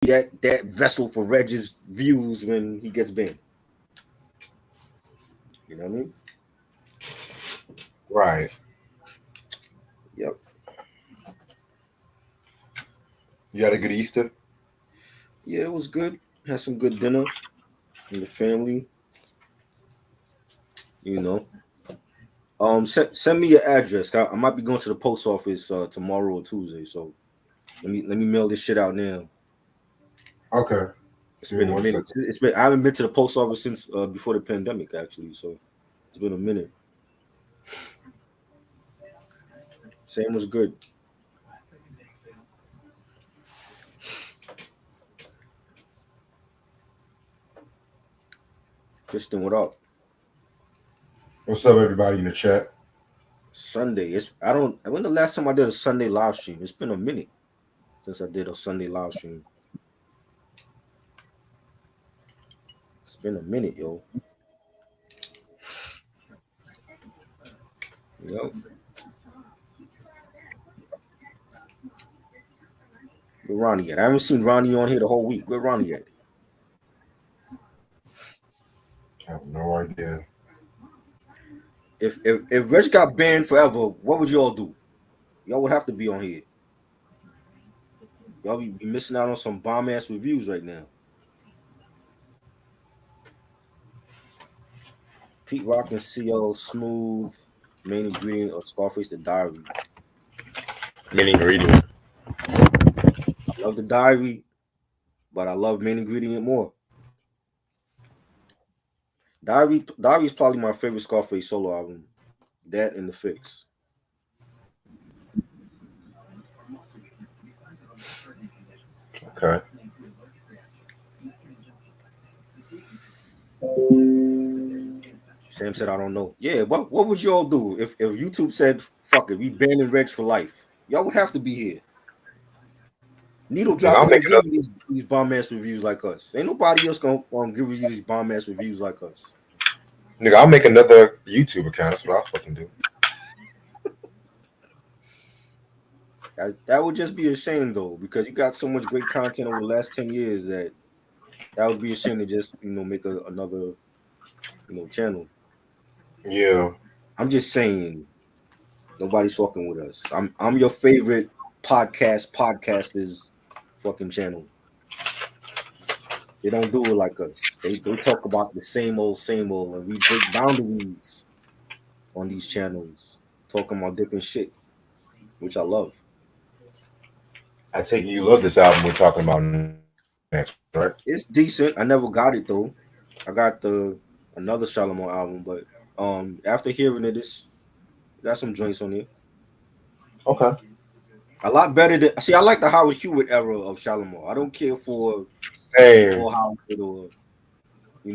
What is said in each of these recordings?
that vessel for Reg's views when he gets banned. You know what I mean? Right. Yep. You had a good Easter? Yeah, it was good. Had some good dinner in the family. You know. Send me your address. I might be going to the post office tomorrow or Tuesday. So let me mail this shit out now. Okay. It's Give me been a one minute. second. I haven't been to the post office since before the pandemic actually. So it's been a minute. Sam was good. Tristan, what up? What's up, everybody in the chat? Sunday. It's I don't. When the last time I did a Sunday live stream? It's been a minute since I did a Sunday live stream. It's been a minute, yo. Yo, where Ronnie at? I haven't seen Ronnie on here the whole week. Where Ronnie at? I have no idea. If Reg got banned forever, what would y'all do? Y'all would have to be on here. Y'all be missing out on some bomb ass reviews right now. Pete Rock and CL Smooth, main ingredient of Scarface the Diary. Main ingredient. I love the Diary, but I love main ingredient more. Diary is probably my favorite Scarface solo album. That and The Fix. Okay. Sam said, I don't know. Yeah, what would y'all do if YouTube said, fuck it, we banning Reg for life? Y'all would have to be here. Needle Nigga, Drop I'll ain't make gonna give another. you these bomb ass reviews like us. Ain't nobody else gonna give you these bomb ass reviews like us. Nigga, I'll make another YouTube account. That's what I'll fucking do. That would just be a shame though, because you got so much great content over the last 10 years that would be a shame to just make another channel. Yeah. I'm just saying nobody's fucking with us. I'm your favorite podcasters fucking channel. They don't do it like us. They talk about the same old, and we break boundaries on these channels, talking about different shit, which I love. I take it you love this album we're talking about next, right? It's decent. I never got it though. I got the another Shalamar album, but after hearing it, it's got some joints on it. Okay. A lot better than see. I like the Howard Hewitt era of Shalamar. I don't care for Same. before Howard or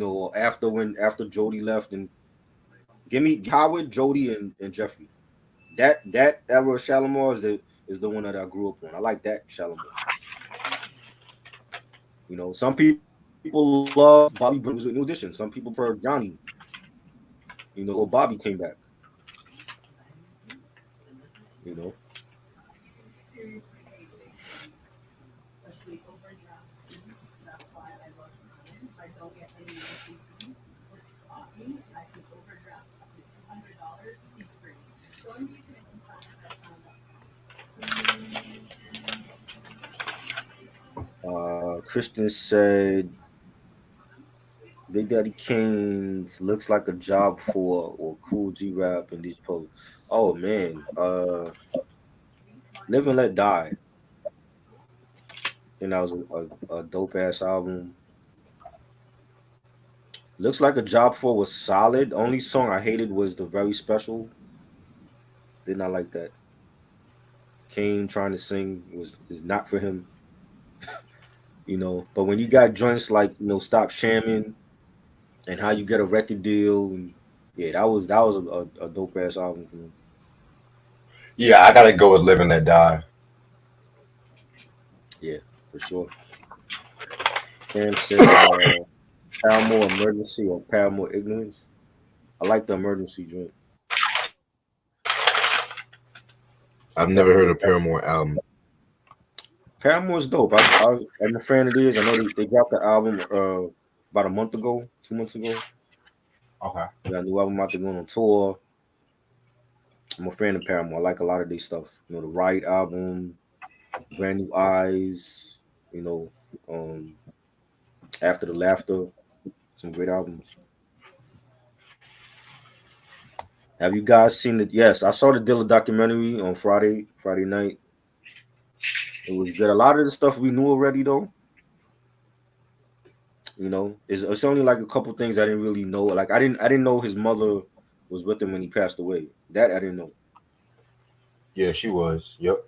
or after Jody left and give me Howard, Jody, and Jeffrey. That era of Shalamar is the one that I grew up on. I like that Shalamar. Some people love Bobby Brown was a new addition. Some people prefer Johnny. Or Bobby came back. You know. Kristen said Big Daddy Kane's looks like a job for or Cool G Rap and these posts. Oh man, Live and Let Die. Then that was a dope ass album. Looks like a job for was solid. Only song I hated was the Very Special. Did not like that. Kane trying to sing is not for him. But when you got joints like Stop Shamming and How You Get a Record Deal, and yeah, that was a dope ass album for me. Yeah, I gotta go with Live and Let Die. Yeah, for sure. Sam said Paramore Emergency or Paramore Ignorance. I like the Emergency joint. I've never heard Definitely. a Paramore album. Paramore's dope. I'm a fan of theirs. I know they dropped the album about a month ago, 2 months ago. Okay. They got a new album out. They're going on tour. I'm a fan of Paramore. I like a lot of their stuff. You know, the Riot album, Brand New Eyes. You know, um, After the Laughter. Some great albums. Have you guys seen it? Yes, I saw the Dilla documentary on Friday night. It was good. A lot of the stuff we knew already, though. You know, it's only like a couple things I didn't really know. Like I didn't know his mother was with him when he passed away. That I didn't know. Yeah, she was. Yep.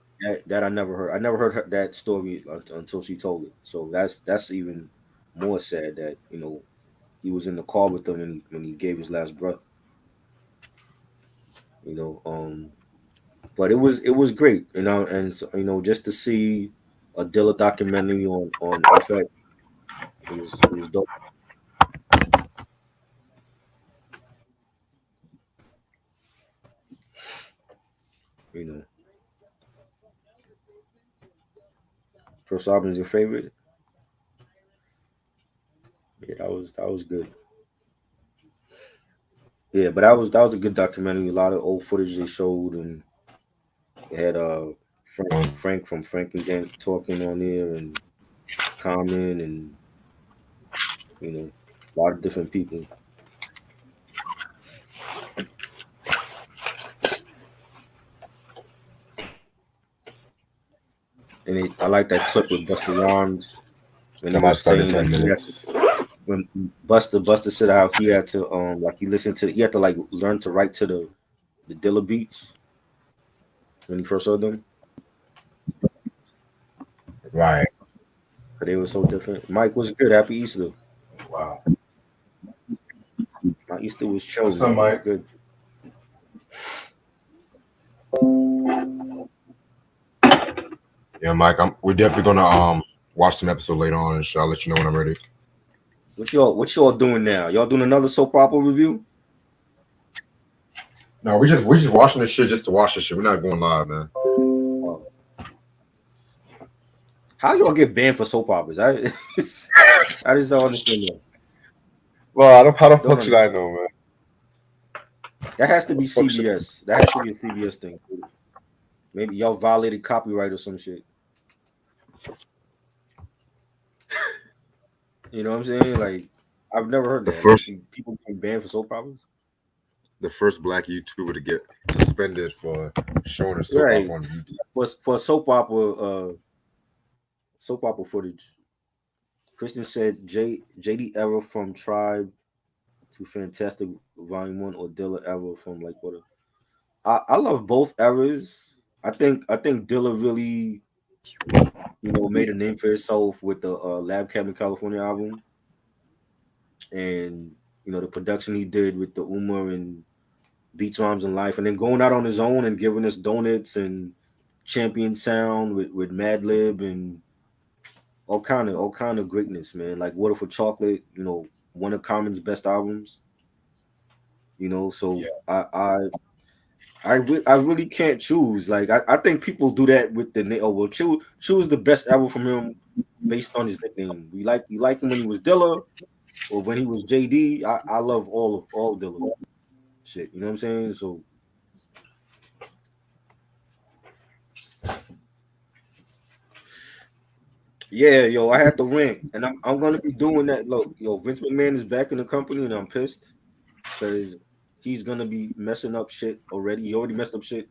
That I never heard. I never heard that story until she told it. So that's even more sad that he was in the car with them when he gave his last breath. You know, but it was great. And so, just to see a Dilla documentary on FX, it was dope. You know, first album is your favorite. Yeah, that was good. Yeah, but that was a good documentary. A lot of old footage they showed, and they had Frank from Frank and Gang talking on there, and Common, and a lot of different people. And I like that clip with Busta Rhymes when he That might was start in saying ten like he had to, minutes. when Buster said how he had to like he had to like learn to write to the Dilla beats when he first heard them Right. because they were so different. Mike was good. Happy Easter. Wow. My Easter was chill, What's up, man. It was Mike? good. Yeah, Mike. We're definitely gonna watch some episode later on, and I'll let you know when I'm ready. What y'all doing now? Y'all doing another soap opera review? No, we just watching this shit just to watch this shit. We're not going live, man. Uh, how y'all get banned for soap operas? I just don't understand that. Well, how the Don't fuck should I understand. know, man? That has to How be the fuck should CBS. That has to be a CBS thing. Maybe y'all violated copyright or some shit. You know what I'm saying? Like, I've never heard the that. Like, first people getting banned for soap operas. the first black YouTuber to get suspended for showing a soap Right. opera on YouTube? For soap opera footage. Kristen said JD Era from Tribe to Fantastic Volume One or Dilla Era from like what? I love both eras. I think Dilla really made a name for himself with the Lab Cabin California album, and the production he did with the Umar and Beats Rhymes and Life, and then going out on his own and giving us Donuts and Champion Sound with Madlib and all kind of greatness, man. Like Water for Chocolate, one of Common's best albums. So Yeah, I really can't choose. Like I think people do that with the name. Oh well, choose the best album from him based on his nickname. We like him when he was Dilla or when he was JD. I love all Dilla shit. You know what I'm saying? So yeah, yo, I had to rant, and I'm gonna be doing that. Look, yo, Vince McMahon is back in the company, and I'm pissed because he's gonna be messing up shit already. He already messed up shit,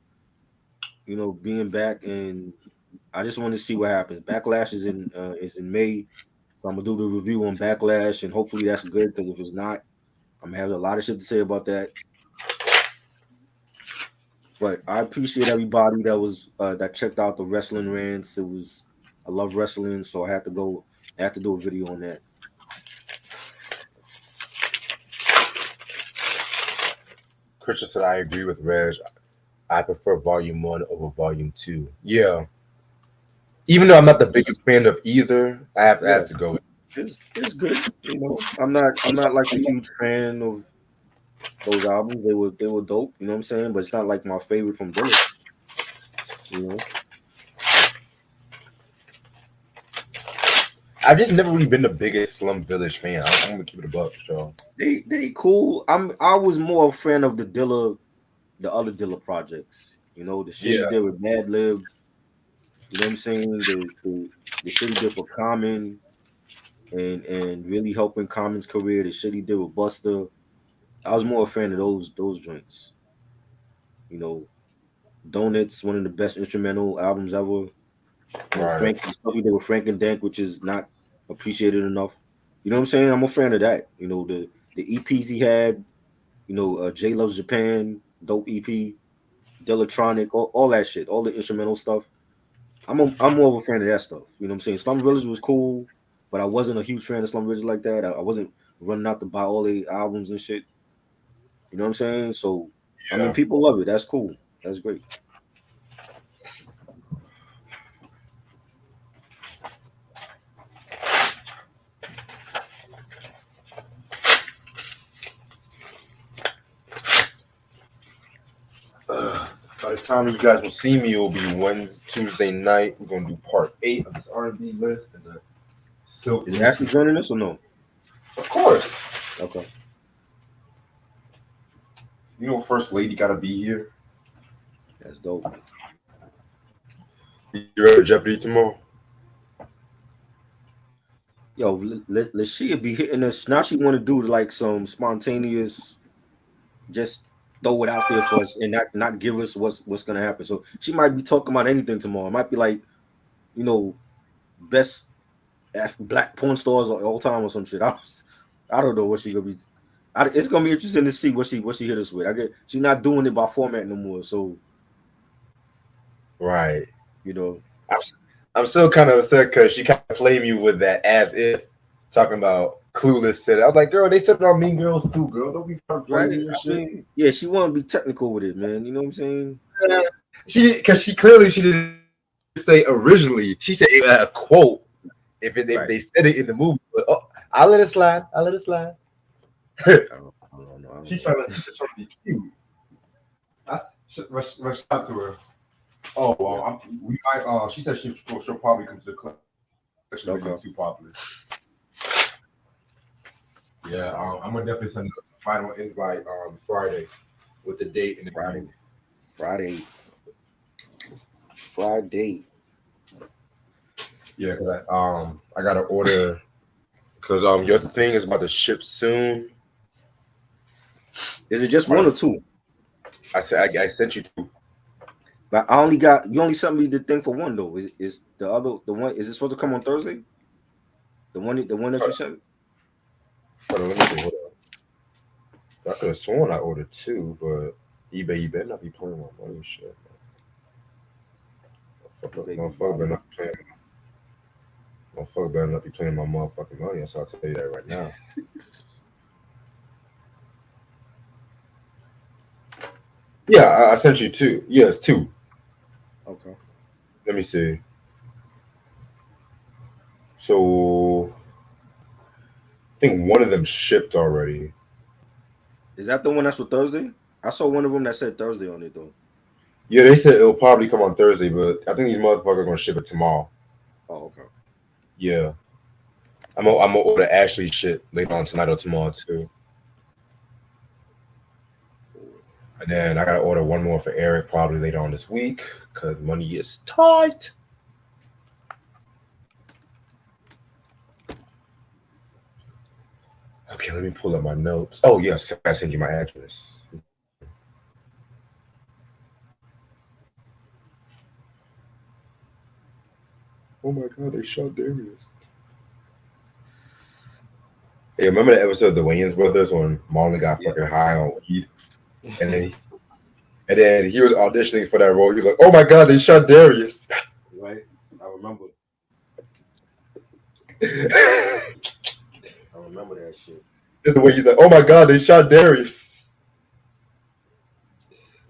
being back, and I just want to see what happens. Backlash is in May, so I'm gonna do the review on Backlash, and hopefully that's good. Because if it's not, I'm gonna have a lot of shit to say about that. But I appreciate everybody that checked out the wrestling rants. I love wrestling, so I had to go. I have to do a video on that. Christian said I agree with Reg. I prefer Volume One over Volume Two. Yeah, even though I'm not the biggest fan of either, I have Yeah, to go. it's good. I'm not like a huge fan of those albums. They were dope. You know what I'm saying? But it's not like my favorite from Dilla. You know. I just never really been the biggest Slum Village fan. I'm gonna keep it a buck, so They cool. I was more a fan of the other Dilla projects. You know, the shit he yeah, did with Mad Lib. You know what I'm saying? The shit he did for Common and really helping Common's career. The shit he did with Buster. I was more a fan of those joints. You know, Donuts, one of the best instrumental albums ever. You know, right, Frank, the stuff he did with Frank and Dank, which is not appreciated enough. You know what I'm saying? I'm a fan of that. You know, the EPs he had, you know, Jay Loves Japan, dope EP, Dillatronic, all that shit, all the instrumental stuff. I'm more of a fan of that stuff. You know what I'm saying? Slum Village was cool, but I wasn't a huge fan of Slum Village like that. I wasn't running out to buy all the albums and shit. You know what I'm saying? So I mean, yeah. people love it. That's cool. That's great. By the time you guys will see me, it will be Wednesday, Tuesday night. We're gonna do part 8 of this R&B list and the Silk Is EP. Ashley joining us or no? Of course, Okay, you know, First Lady gotta be here. that's dope. You ready for Jeopardy tomorrow? Yo, let she be hitting us now. She want to do like some spontaneous, just throw it out there for us and not give us what's gonna happen. So she might be talking about anything tomorrow. It might be like, you know, best black porn stars of all time or some shit. I don't know what she gonna be. It's gonna be interesting to see what she hit us with. I get she's not doing it by format no more. So Right. you know, I'm, s- I'm still kind of upset because she kind of played me with that as if talking about Clueless said it. I was like, girl, they said it on Mean Girls too, girl. Don't be trying to play right? me and I shit. mean, yeah, she want to be technical with it, man. You know what I'm saying? Because she clearly she didn't say originally. She said it, a quote if Right. they said it in the movie. But I'll let it slide. I'll let it slide. I don't know. I don't She's know. trying to be cute. I shout out to her. Oh Yeah. well, we might. She said she'll probably come to the collection video Okay. too popular. Yeah, I'm gonna definitely send a final invite on Friday with the date and everything. Friday. Friday. Friday. Yeah, cause I gotta order because your thing is about to ship soon. Is it just one or two? I said I sent you two. But I only got you only sent me the thing for one though. Is the other the one is it supposed to come on Thursday? The one that you sent me? Hold on, let me see. Hold on. I could have sworn I ordered two, but eBay, you better not be playing my money, shit. Baby Motherfucker better bottom. not be playing. Motherfucker better not be playing my motherfucking money. So I'll tell you that right now. Yeah, I sent you two. Yes, two. Okay. Let me see. So I think one of them shipped already. Is that the one that's for Thursday? I saw one of them that said Thursday on it though. Yeah, they said it'll probably come on Thursday, but I think these motherfuckers are gonna ship it tomorrow. Oh, okay. Yeah, I'm gonna order Ashley shit later on tonight or tomorrow too, and then I gotta order one more for Eric probably later on this week because money is tight. Okay, let me pull up my notes. Oh yes, I sent you my address. Oh my god, they shot Darius. Hey, remember that episode of the Wayans brothers when Marlon got Yeah. fucking high on weed, and then he was auditioning for that role. He was like, "Oh my god, they shot Darius." Right. I remember. Just I remember that shit. the way he's like, "Oh my god, they shot Darius."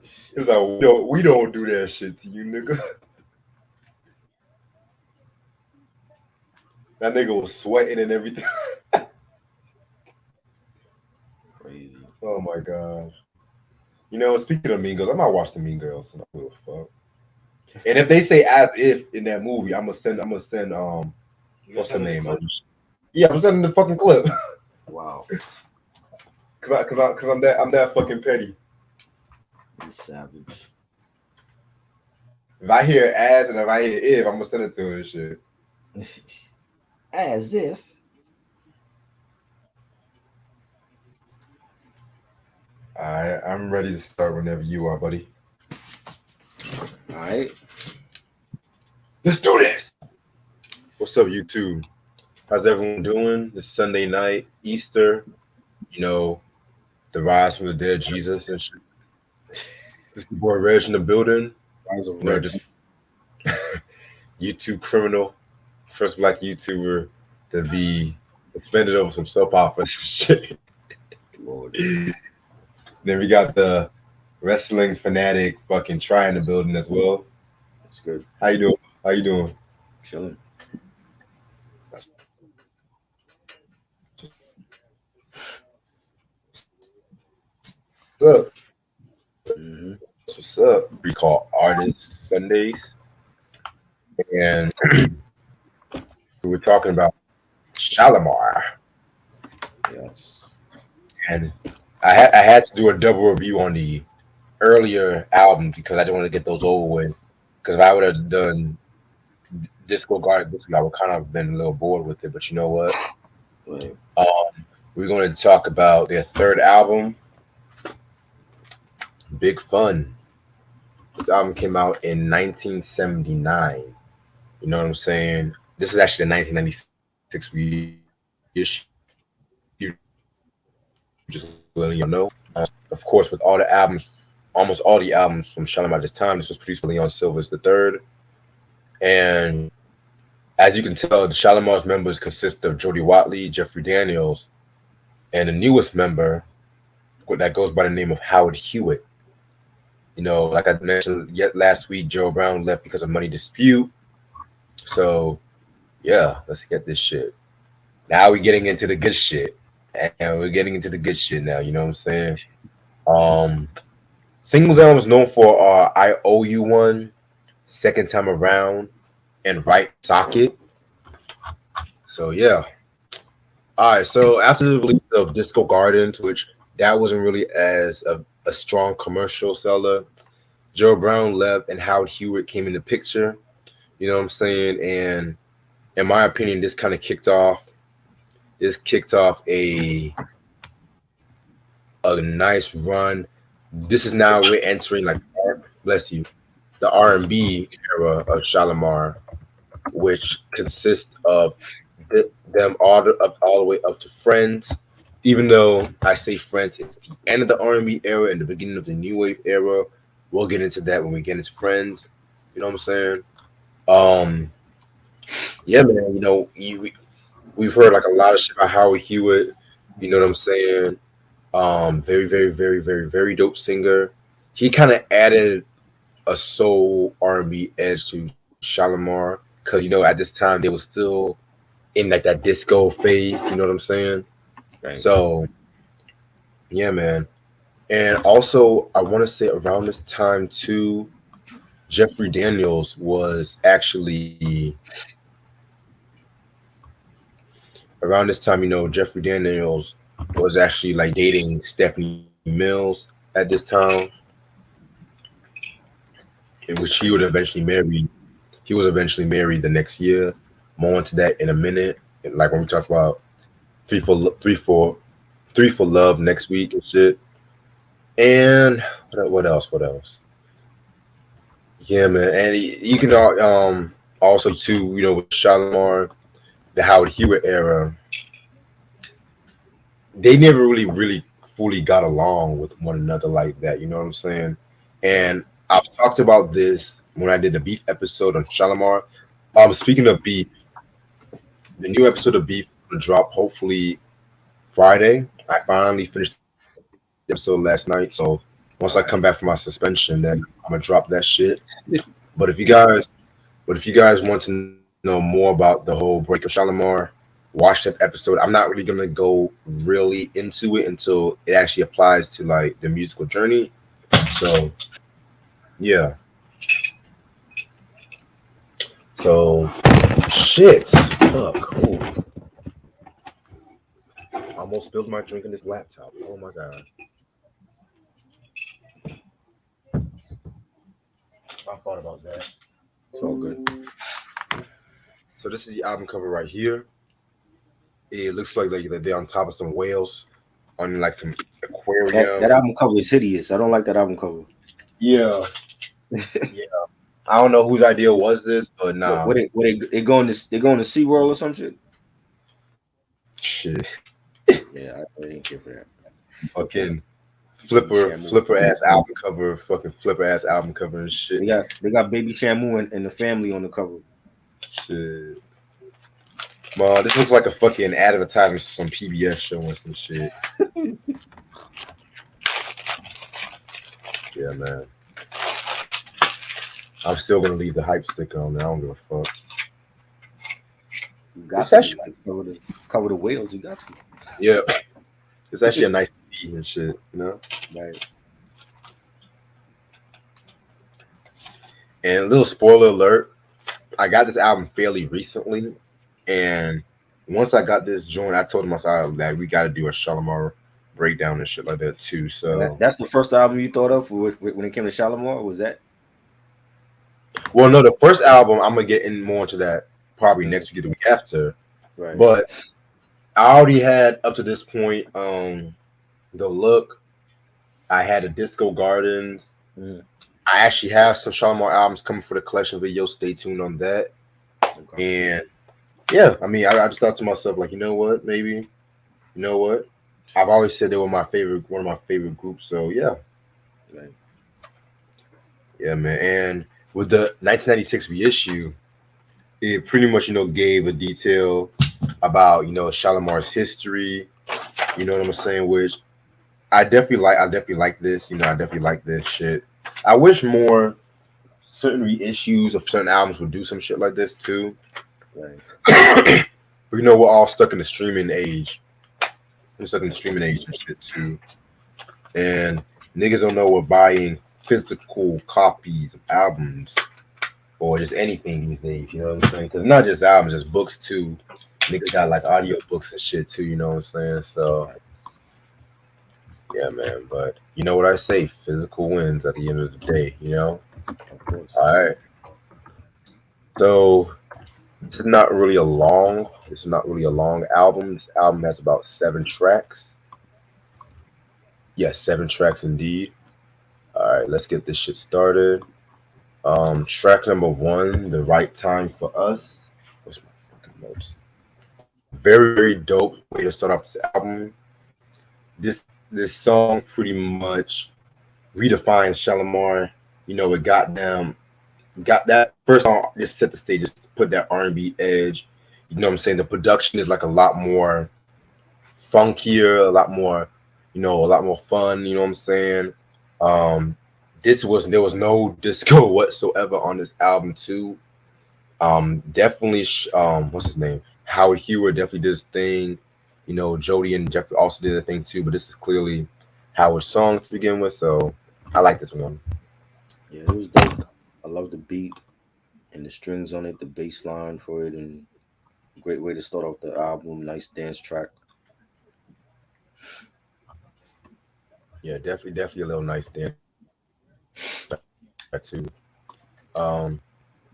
He's like, "We don't do that shit to you, nigga." That nigga was sweating and everything. Crazy. Oh my god. You know, speaking of Mean Girls, I might watch the Mean Girls. So fuck. And if they say as if in that movie, I'm gonna send You What's her sending the name? clip? Yeah, I'm sending the fucking clip. Wow, I'm that fucking petty. you savage. If I hear as and if I hear if, I'm gonna send it to her and shit. As if. Alright, I'm ready to start whenever you are, buddy. All right. Let's do this. What's up, YouTube? How's everyone doing? It's Sunday night, Easter. You know, the rise from the dead, Jesus and shit. This the boy Reg in the building. Rise of You know, Red. just YouTube criminal, first black YouTuber to be suspended over some soap operas and shit. Lord. Then we got the wrestling fanatic fucking Try in the building as well. It's good. How you doing? How you doing? Chilling. What's up? Mm-hmm. What's up? We call Artists Sundays, and we were talking about Shalamar, Yes. and I had to do a double review on the earlier album because I didn't want to get those over with. Because if I would have done Disco Garden this week, I would kind of been a little bored with it. But you know what? Right. We're going to talk about their third album, Big Fun. This album came out in 1979. You know what I'm saying? This is actually the 1996 reissue. Just letting you know. Of course, with all the albums, almost all the albums from Shalamar at this time, this was produced by Leon Silvers III. And as you can tell, the Shalamar's members consist of Jody Watley, Jeffrey Daniels, and the newest member that goes by the name of Howard Hewitt. You know, like I mentioned yet last week, Joe Brown left because of money dispute. So yeah, let's get this shit. Now we're getting into the good shit. And we're getting into the good shit now, you know what I'm saying? Um Singles album is known for I Owe You One, Second Time Around, and Right Socket. So yeah. Alright, so after the release of Disco Gardens, which that wasn't really as a strong commercial seller, Joe Brown left and Howard Hewitt came in the picture. You know what I'm saying? And in my opinion, this kicked off a nice run. This is now we're entering like bless you, the R&B era of Shalamar, which consists of them all the way up to Friends. Even though I say Friends, it's the end of the R&B era and the beginning of the new wave era. We'll get into that when we get into Friends. You know what I'm saying? Um, yeah, man. You know, we've heard like a lot of shit about Howard Hewitt. You know what I'm saying? Very, very, very, very, very dope singer. He kind of added a soul R&B edge to Shalamar because you know at this time they were still in like that disco phase. You know what I'm saying? Right. So yeah, man. And also I want to say around this time too, Jeffrey Daniels was actually around this time. You know, Jeffrey Daniels was actually like dating Stephanie Mills at this time, in which he would Stephanie. eventually marry. He was eventually married the next year. More into that in a minute. And like when we talk about three for three for three for love next week and shit. And what else? What else? Yeah, man. And you can also too, you know, with Shalimar, the Howard Hewitt era, they never really fully got along with one another like that. You know what I'm saying? Right. And I've talked about this when I did the beef episode on Shalimar. Speaking of beef, the new episode of beef will drop hopefully Friday. I finally finished the episode last night, so once I come All back right. from my suspension, then I'm gonna drop that shit. But if you guys, want to know more about the whole break of Shalimar, watch that episode. I'm not really gonna go really into it until it actually applies to like the musical journey. So yeah. So shit. fuck? Oh, I almost spilled my drink in this laptop. Oh my god. I thought about that. It's all good. So this is the album cover right here. It looks like they're on top of some whales on like some That aquarium. album cover is hideous. I don't like that album cover. Yeah, yeah. I don't know whose idea was this, but nah. They going to SeaWorld or some shit? Shit. Yeah, I didn't care for that. Fucking Baby Shamu. flipper ass album cover. Fucking flipper ass album cover and shit. They got Baby Shamu and the family on the cover. Shit. Man, this looks like a fucking advertisement for some PBS show or some shit. Yeah, man. I'm still gonna leave the hype sticker on there. I don't give a fuck. You got It's to actually, cover the whales. You got to. yeah, it's actually a nice CD and shit, you know. Right. And a little spoiler alert: I got this album fairly recently, and once I got this joint, I told myself that we got to do a Shalamar breakdown and shit like that too. So, That's the first album you thought of when it came to Shalamar. Was that? well, no, the first album I'm gonna get in more into that probably next week or the week after. Right. But I already had up to this point the look. I had the Disco Gardens. Mm. I actually have some Shalamar albums coming for the collection video. Stay tuned on that. Okay. And yeah, I mean, I just thought to myself, like, you know what? Maybe, you know what? I've always said they were one of my favorite groups. So yeah, Right. yeah, man. And with the 1996 reissue, it pretty much gave a detail about Shalamar's history. You know what I'm saying? Which I definitely like. I definitely like this. I definitely like this shit. I wish more certain reissues of certain albums would do some shit like this too. Right. But we're all stuck in the streaming age. We're stuck in the streaming age and shit too. And niggas don't know what buying physical copies of albums or just anything these days. You know what I'm saying? Because not just albums, it's books too. Niggas got like audio books and shit too. You know what I'm saying? So yeah, man. But you know what I say? Physical wins at the end of the day. Of course. All right. So this is not really a long. It's not really a long album. This album has about 7 tracks. Yes, 7 tracks indeed. All right, let's get this shit started. Track number 1, "The Right Time for Us." What's my fucking notes? Very, very dope way to start off this album. This song pretty much redefined Shalamar. It got that first song just set the stage, just put that R&B edge. You know what I'm saying? The production is like a lot more funkier, a lot more, a lot more fun. You know what I'm saying? There was no disco whatsoever on this album too. Definitely, what's his name? Howard Hewer definitely did his thing. Jody and Jeffrey also did their thing too. But this is clearly Howard's song to begin with, so I like this one. Yeah, it was dope. I love the beat and the strings on it, the bass line for it, and great way to start off the album. Nice dance track. Yeah, definitely a little nice dance too. Um,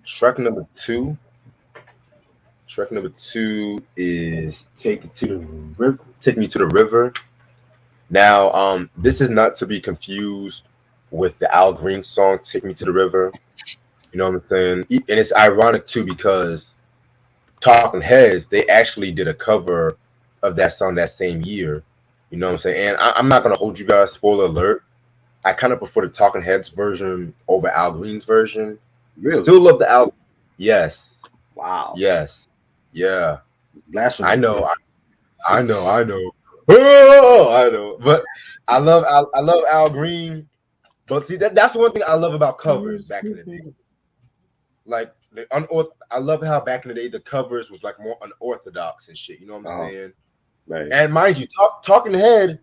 track number two. Track number 2 is "Take It to the River." Take Me to the River. Now, this is not to be confused with the Al Green song "Take Me to the River." You know what I'm saying? And it's ironic too because Talking Heads, they actually did a cover of that song that same year. You know what I'm saying? And I'm not gonna hold you guys. Spoiler alert. I kind of prefer the Talking Heads version over Al Green's version. Really? Still love the album. Yes. Wow. Yes. Yeah. Blasphemy. I know. I know. I know. Oh, I know. But I love Al Green. But see that's one thing I love about covers back in the day. Like I love how back in the day the covers was like more unorthodox and shit. You know what I'm saying? Right. And mind you, Talking Head,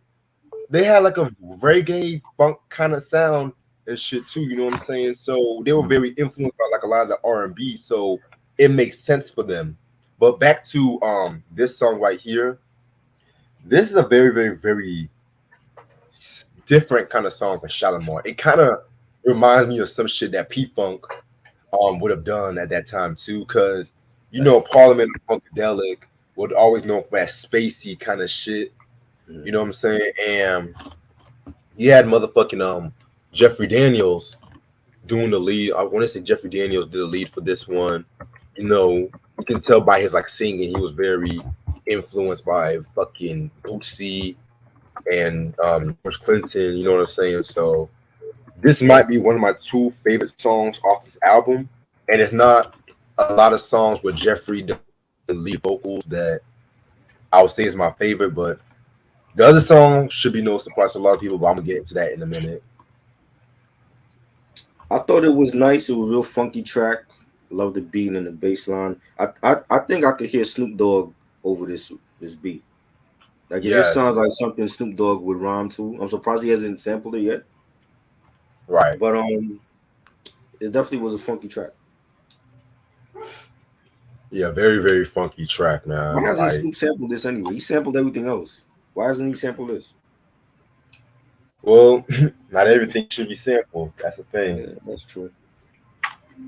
they had like a reggae funk kind of sound and shit too. You know what I'm saying? So they were very influenced by like a lot of the R&B. So it makes sense for them. But back to this song right here. This is a very, very, very different kind of song for Shalamar. It kind of reminds me of some shit that P Funk would have done at that time too, because you know Parliament and Funkadelic would always know for that spacey kind of shit. You know what I'm saying? And you had motherfucking Jeffrey Daniels doing the lead. I want to say Jeffrey Daniels did the lead for this one. You know, you can tell by his like singing, he was very influenced by fucking Bootsy and George Clinton. You know what I'm saying? So this might be one of my two favorite songs off this album, and it's not a lot of songs with Jeffrey does the lead vocals that I would say is my favorite, but the other song should be no surprise to a lot of people, but I'm gonna get into that in a minute. I thought it was nice. It was a real funky track. Love the beat and the bass line. I think I could hear Snoop Dogg over this beat. Like it just sounds Yes, like something Snoop Dogg would rhyme to. I'm surprised he hasn't sampled it yet. right. But it definitely was a funky track. Yeah, very, very funky track, Why man. hasn't Like, Snoop sampled this anyway? He sampled everything else. Why hasn't he sampled this? well, not everything should be sampled. That's the thing. Yeah, that's true.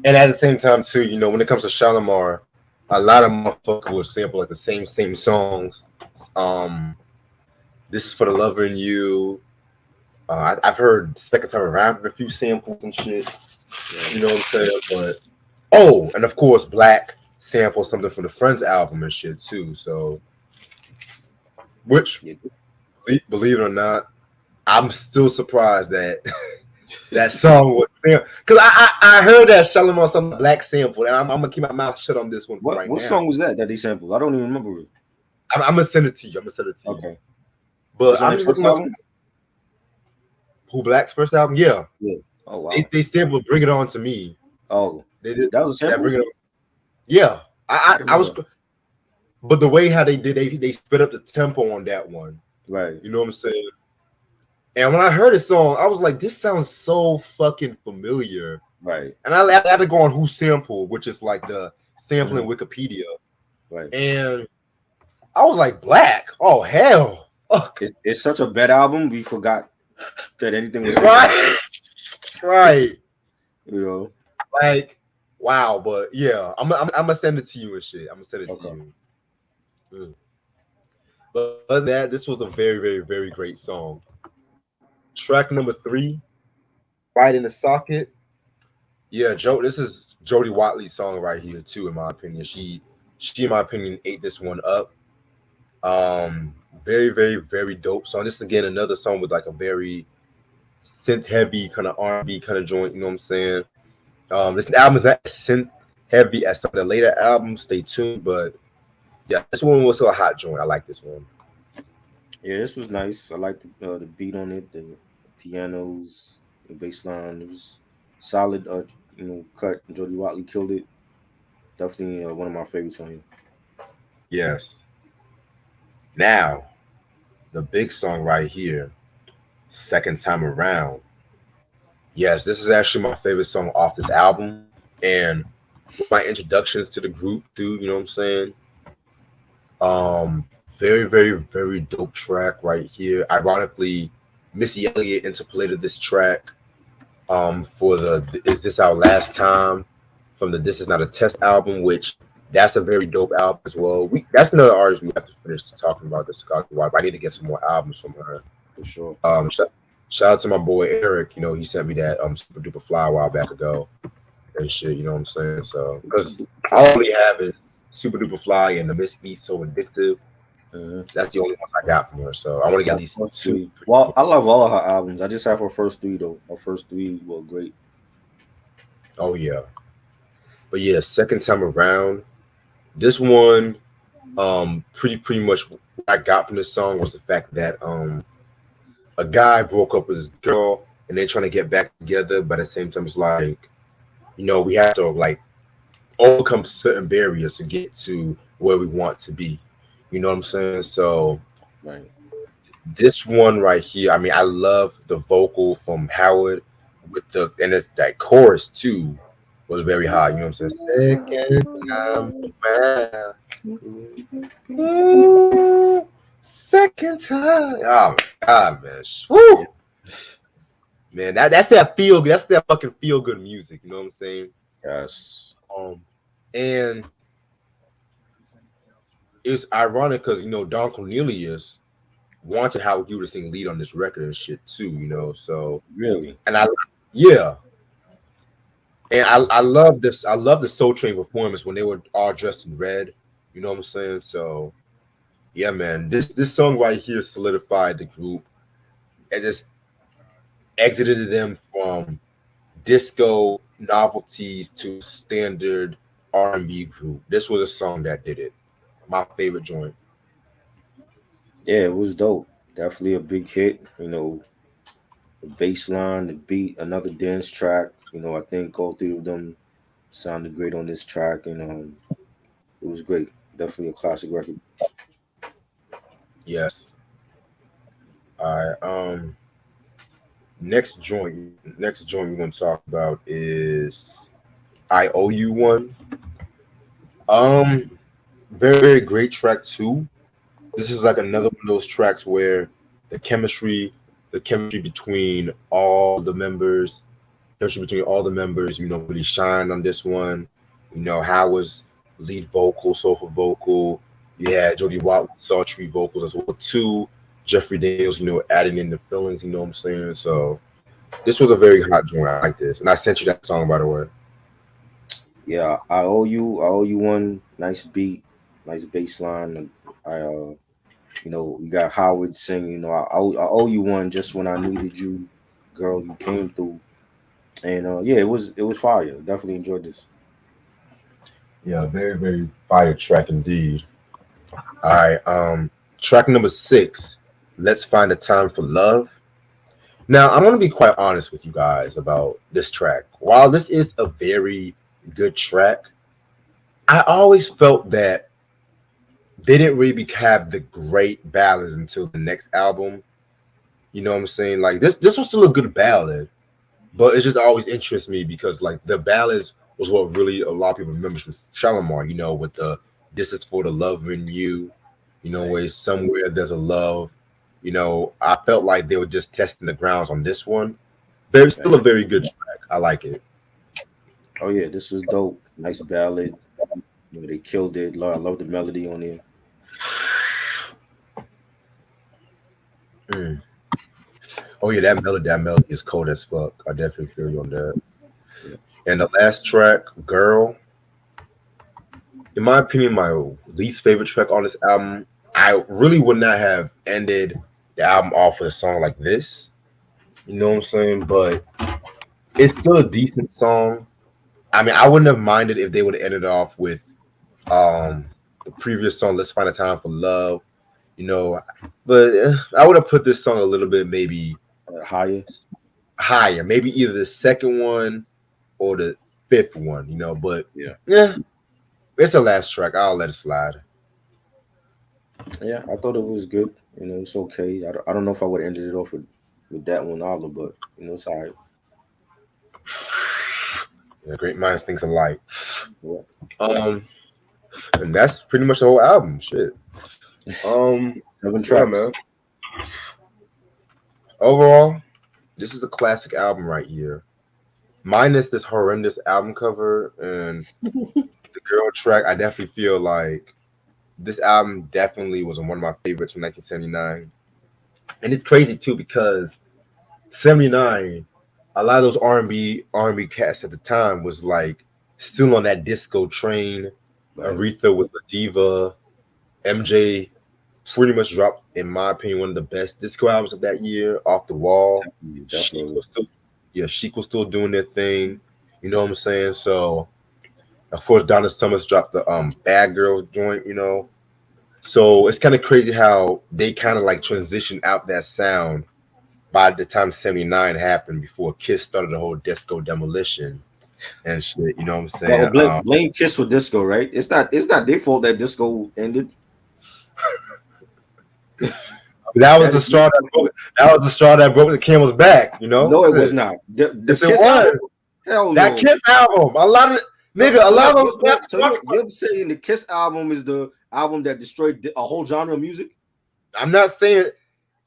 And at the same time, too, you know, when it comes to Shalimar, a lot of motherfuckers will sample like the same songs. Um, this is for the lover in you. I've heard second time around a few samples and shit. Yeah. You know what I'm saying? But oh, and of course, Black sampled something from the Friends album and shit too. So, which Yeah. believe it or not, I'm still surprised that that song was sampled because I heard that Shalimar some Black sample, and I'm gonna keep my mouth shut on this one for right What now. song was that they sampled? I don't even remember it. I'm gonna send it to you. I'm gonna send it to you. Okay. It's But on I'm their just first looking at album? who Black's first album. Yeah, Yeah. Oh they wow. they sampled "Bring It On to Me." Oh, They did that was a that. sample? Bring It On. Yeah, I I didn't was, know that. but the way how they did, they sped up the tempo on that one. Right, You know what I'm saying? And when I heard this song, I was like, this sounds so fucking familiar. right, And I had to go on Who Sampled, which is like the sampling mhm, Wikipedia. right. And I was like, Black? Oh, hell. Fuck. It's such a bad album. We forgot that anything was sampled. Right? Right. You know. Like, wow. But yeah, I'm gonna send it to you and shit. I'm gonna send it to Okay. you. Mm. But other than that, this was a very, very, very great song. Track number 3, Right in the Socket. Yeah, Joe. This is Jody Watley's song right here too, in my opinion. She, in my opinion, ate this one up. Very, very, very dope song. This is again another song with like a very synth heavy kind of R&B kind of joint. You know what I'm saying? This album is not as synth heavy as some of the later albums. Stay tuned, but yeah, this one was still a hot joint. I like this one. Yeah, this was nice. I liked the beat on it, the pianos, the bass line. It was solid. Cut. Jody Watley killed it. Definitely one of my favorites on here. Yes. Now the big song right here, Second Time Around. Yes, this is actually my favorite song off this album, and my introductions to the group too. You know what I'm saying? Very, very, very dope track right here. Ironically, Missy Elliott interpolated this track for the "Is This Our Last Time" from the "This Is Not a Test" album, which that's a very dope album as well. That's another artist we have to finish talking about. This Scott Wipe. I need to get some more albums from her. For sure. Shout out to my boy Eric. You know, he sent me that Super Duper Fly a while back ago and shit. You know what I'm saying? So because all I only have is Super Duper Fly and the Miss East So Addictive. That's the only ones I got from her. So I want to get at Her least first two. three. Well, I love all of her albums. I just have her first three though. Her first three were great. Oh yeah. But yeah, second time around, this one, pretty much what I got from this song was the fact that a guy broke up with his girl and they're trying to get back together, but at the same time it's like, you know, we have to like overcome certain barriers to get to where we want to be. You know what I'm saying? So Right. this one right here, I mean, I love the vocal from Howard with the and it's, that chorus too was very high. You know what I'm saying? Second time around. Ooh, second time. Oh my god, man. Woo! Yeah. Man, that's that feel good. That's that fucking feel good music. You know what I'm saying? Yes. Um, and it's ironic because Don Cornelius wanted Howard Hughes to sing lead on this record and shit too. So Really. and yeah, and I love this. I love the Soul Train performance when they were all dressed in red. You know what I'm saying? So yeah, man, this song right here solidified the group and just exited them from disco novelties to standard R&B group. This was a song that did it. My favorite joint. Yeah, it was dope. Definitely a big hit. The bass line, the beat, another dance track. I think all three of them sounded great on this track, and it was great. Definitely a classic record. Yes. All right. Next joint we're gonna talk about is "I Owe You One." Um, very great track too. This is like another one of those tracks where the chemistry, the chemistry between all the members, really shine on this one. How was lead vocal, soulful vocal. Yeah, Jody Watt with sultry vocals as well too. Jeffrey Daniels, adding in the feelings. You know what I'm saying? So this was a very hot joint. I like this, and I sent you that song by the way. Yeah, I owe you one. Nice beat, nice bass line. We got Howard singing. I owe you one. Just when I needed you, girl, you came through. And yeah, it was fire. Definitely enjoyed this. Yeah, very very fire track indeed. All right, track number 6. Let's find a time for love. Now, I'm going to be quite honest with you guys about this track. While this is a very good track, I always felt that they didn't really have the great ballads until the next album. You know what I'm saying? Like this was still a good ballad, but it just always interests me because like the ballads was what really a lot of people remember from Shalamar. With the "This is for the love in you," Right, where somewhere there's a love. I felt like they were just testing the grounds on this one. But it's still right. a very good track. I like it. Oh yeah, this was dope. Nice ballad. They killed it. I love the melody on there. Mm. Oh yeah, that melody is cold as fuck. I definitely feel you on that. Yeah. And the last track, "Girl," in my opinion, my least favorite track on this album. I really would not have ended the album off with a song like this. You know what I'm saying? But it's still a decent song. I mean, I wouldn't have minded if they would have ended off with um the previous song, "Let's Find a Time for Love." You know, but I would have put this song a little bit maybe Higher. higher, maybe either the second one or the fifth one. But Yeah. yeah, it's the last track. I'll let it slide. Yeah, I thought it was good. It's okay. I don't know if I would have ended it off with that one either, but it's all right. Yeah, great minds think alike. Yeah. Um, and that's pretty much the whole album. Shit. Seven Yeah, man. tracks. Overall, this is a classic album right here. Minus this horrendous album cover and the girl track, I definitely feel like this album definitely was one of my favorites from 1979. And it's crazy too because 79, a lot of those R&B cats at the time was like still on that disco train. Right. Aretha with the Diva, MJ pretty much dropped, in my opinion, one of the best disco albums of that year, Off the Wall. Definitely, Chic definitely. was still, yeah, Chic was still doing their thing. You know what I'm saying? So, of course, Donna Summers dropped the Bad Girls joint. So it's kind of crazy how they kind of like transitioned out that sound by the time 79 happened before Kiss started the whole disco demolition and shit. You know what I'm Well, saying? blame Kiss for disco, right? It's not their fault that disco ended. That was That the is straw that broke. That was the straw that broke the camel's back. no, it was Shit. not. The Yes, it Kiss album. was. Hell That no. Kiss album. A lot of So, nigga. A so lot of you're, those. you're, so you're, you're saying the Kiss album is the album that destroyed a whole genre of music. I'm not saying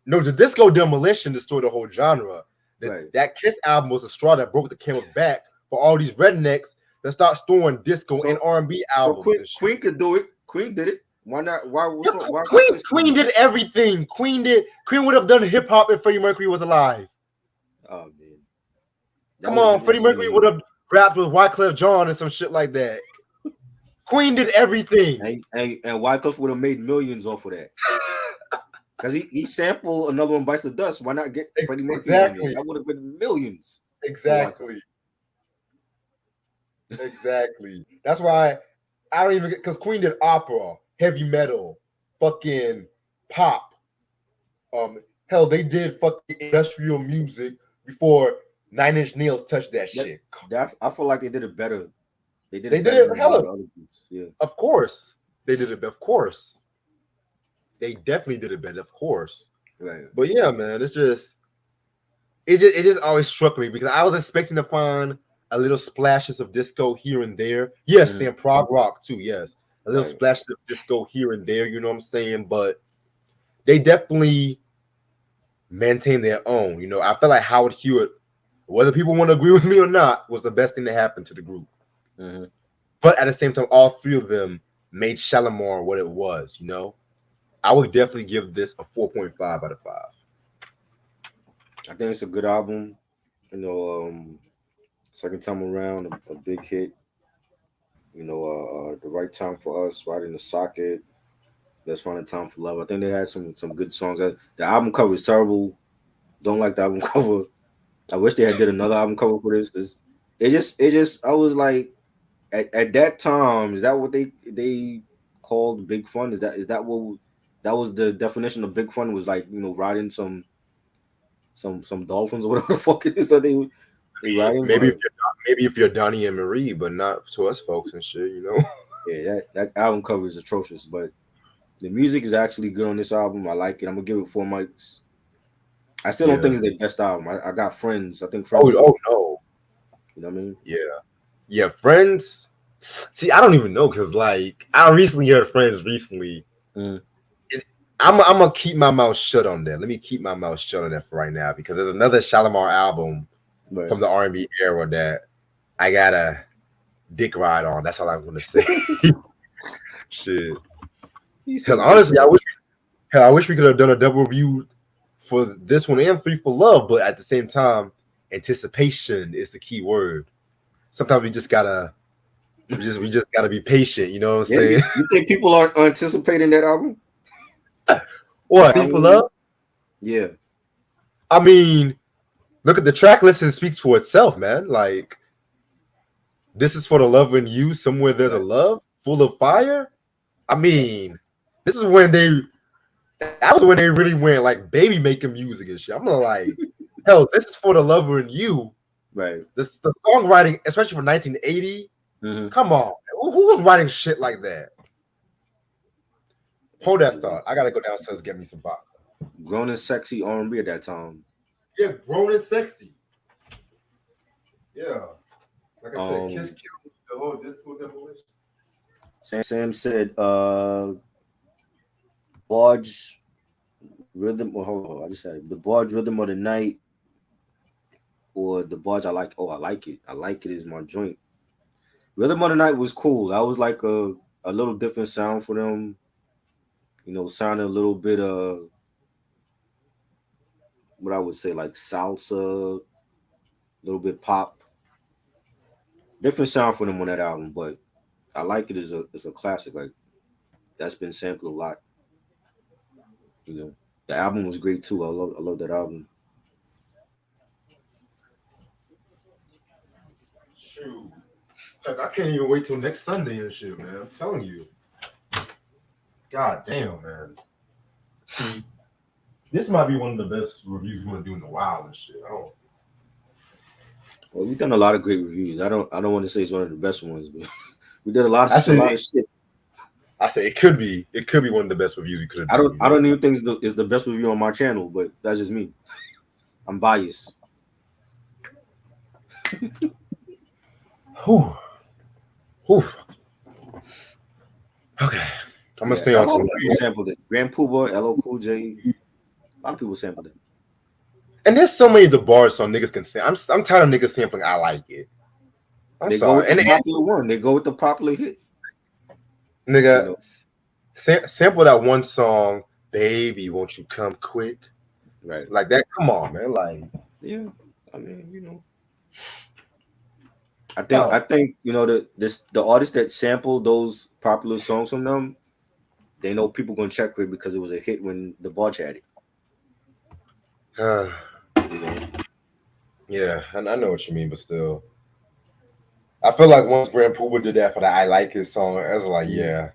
no. The Disco Demolition destroyed the whole genre. Right. That Kiss album was the straw that broke the camel's back for all these rednecks that start storing disco and So R&B so albums Queen and shit. Queen could do it. Queen did it. Why not? Why Yeah, was why can't Queen Chris do Queen it? did everything. Queen would have done hip hop if Freddie Mercury was alive. Oh man, that Come would have on, been Freddie Mercury would insane. have rapped with Wyclef Jean and some shit like that. Queen did everything. And Wyclef would have made millions off of that. Because he sampled Another One Bites the Dust. Why not get Freddie Mercury on there? Exactly. That would have been millions for Wyclef. Exactly. Exactly. That's why I don't even because Queen did opera, heavy metal, fucking pop. Hell, they did fucking industrial music before Nine Inch Nails touched that shit. I feel like they did it better. They did They it did better it than a lot hella. of other groups. Yeah. Of course, they did it. Of course, they definitely did it better. Of course, Right. but yeah, man, it just always struck me because I was expecting to find a little splashes of disco here and there. Yes, and prog rock too. Yes, a little Right. splashes of disco here and there. You know what I'm saying? But they definitely maintain their own. You know, I feel like Howard Hewitt, whether people want to agree with me or not, was the best thing that happened to the group. Mm-hmm. But at the same time, all three of them made Shalamar what it was. You know, I would definitely give this a 4.5 out of 5. I think it's a good album. You know, second time around, a big hit. You know, the right time for us, right in the socket. Let's find a time for love. I think they had some good songs. The album cover is terrible. Don't like the album cover. I wish they had did another album cover for this. It just I was like at that time, is that what they called big fun? Is that what that was the definition of big fun, was like, riding some dolphins or whatever the fuck it is that they riding, Maybe if but you're Donnie and Marie, but not to us folks and shit. You know. yeah, that album cover is atrocious, but the music is actually good on this album. I like it. I'm gonna give it 4 mics. I still don't think Yeah. it's their best album. I got Friends. I think Friends Oh, is, oh no. you know what I mean? Yeah. Yeah. Friends. See, I don't even know because like I recently heard Friends recently. Mm, I'm gonna keep my mouth shut on that. Let me keep my mouth shut on that for right now because there's another Shalamar album right. from the R&B era that I got a dick ride on. That's all I'm gonna say. Shit. He Hell, said dick honestly, ride. I wish we could have done a double review for this one and Three for Love, but at the same time, anticipation is the key word. Sometimes we just gotta be patient. You know what I'm Yeah, saying? you think people are anticipating that album? What Three for Album? Love? Yeah. I mean, look at the track list and speaks for itself, man. Like this is for the love in you. Somewhere there's a Right. love full of fire. I mean, this is when that was when they really went like baby making music and shit. I'm like, hell, this is for the lover in you. Right. The songwriting, especially for 1980. Mm-hmm. Come on, who was writing shit like that? Hold that thought. I gotta go downstairs and get me some vodka. Grown and sexy R&B at that time. Yeah, grown and sexy. Yeah, like I said, Kiss Um, Kill the whole disco demolition. Sam said, Barge Rhythm. Oh, hold on, I just said the Barge Rhythm of the Night, or the Barge I like. Oh, I like it. I like it is my joint. Rhythm of the Night was cool. That was like a little different sound for them. Sounded a little bit what I would say, like salsa, a little bit pop. Different sound for them on that album, but I like it as a classic. Like, that's been sampled a lot. You know, the album was great too. I love that album. Shoot, like I can't even wait till next Sunday and shit, man. I'm telling you. God damn, man. See, this might be one of the best reviews we're gonna do in a while and shit. I don't. Well, we've done a lot of great reviews. I don't want to say it's one of the best ones, but we did a lot I of a said lot of shit. it could be one of the best reviews we could have I done. don't I don't even think it's the best review on my channel, but that's just me. I'm biased. Whew. Whew. Okay. I'm gonna Yeah, stay a on lot to of people sampled it. Grand Puba, LL Cool J, a lot of people sampled it. and there's so many of the bars some niggas can sing. I'm tired of niggas sampling. I like it. I'm They go with sorry, the and popular one. They go with the popular hit. You nigga, know. sample that one song, "Baby, Won't You Come Quick," Right. like that. Come on, man. Like, Yeah. I mean, you know. I no, think the artists that sample those popular songs from them, they know people gonna check with it because it was a hit when the Barge had it. You know. yeah, I know what you mean, but still, I feel like once Grand Puba did that for the "I Like His" song, I was like, Mhm. yeah,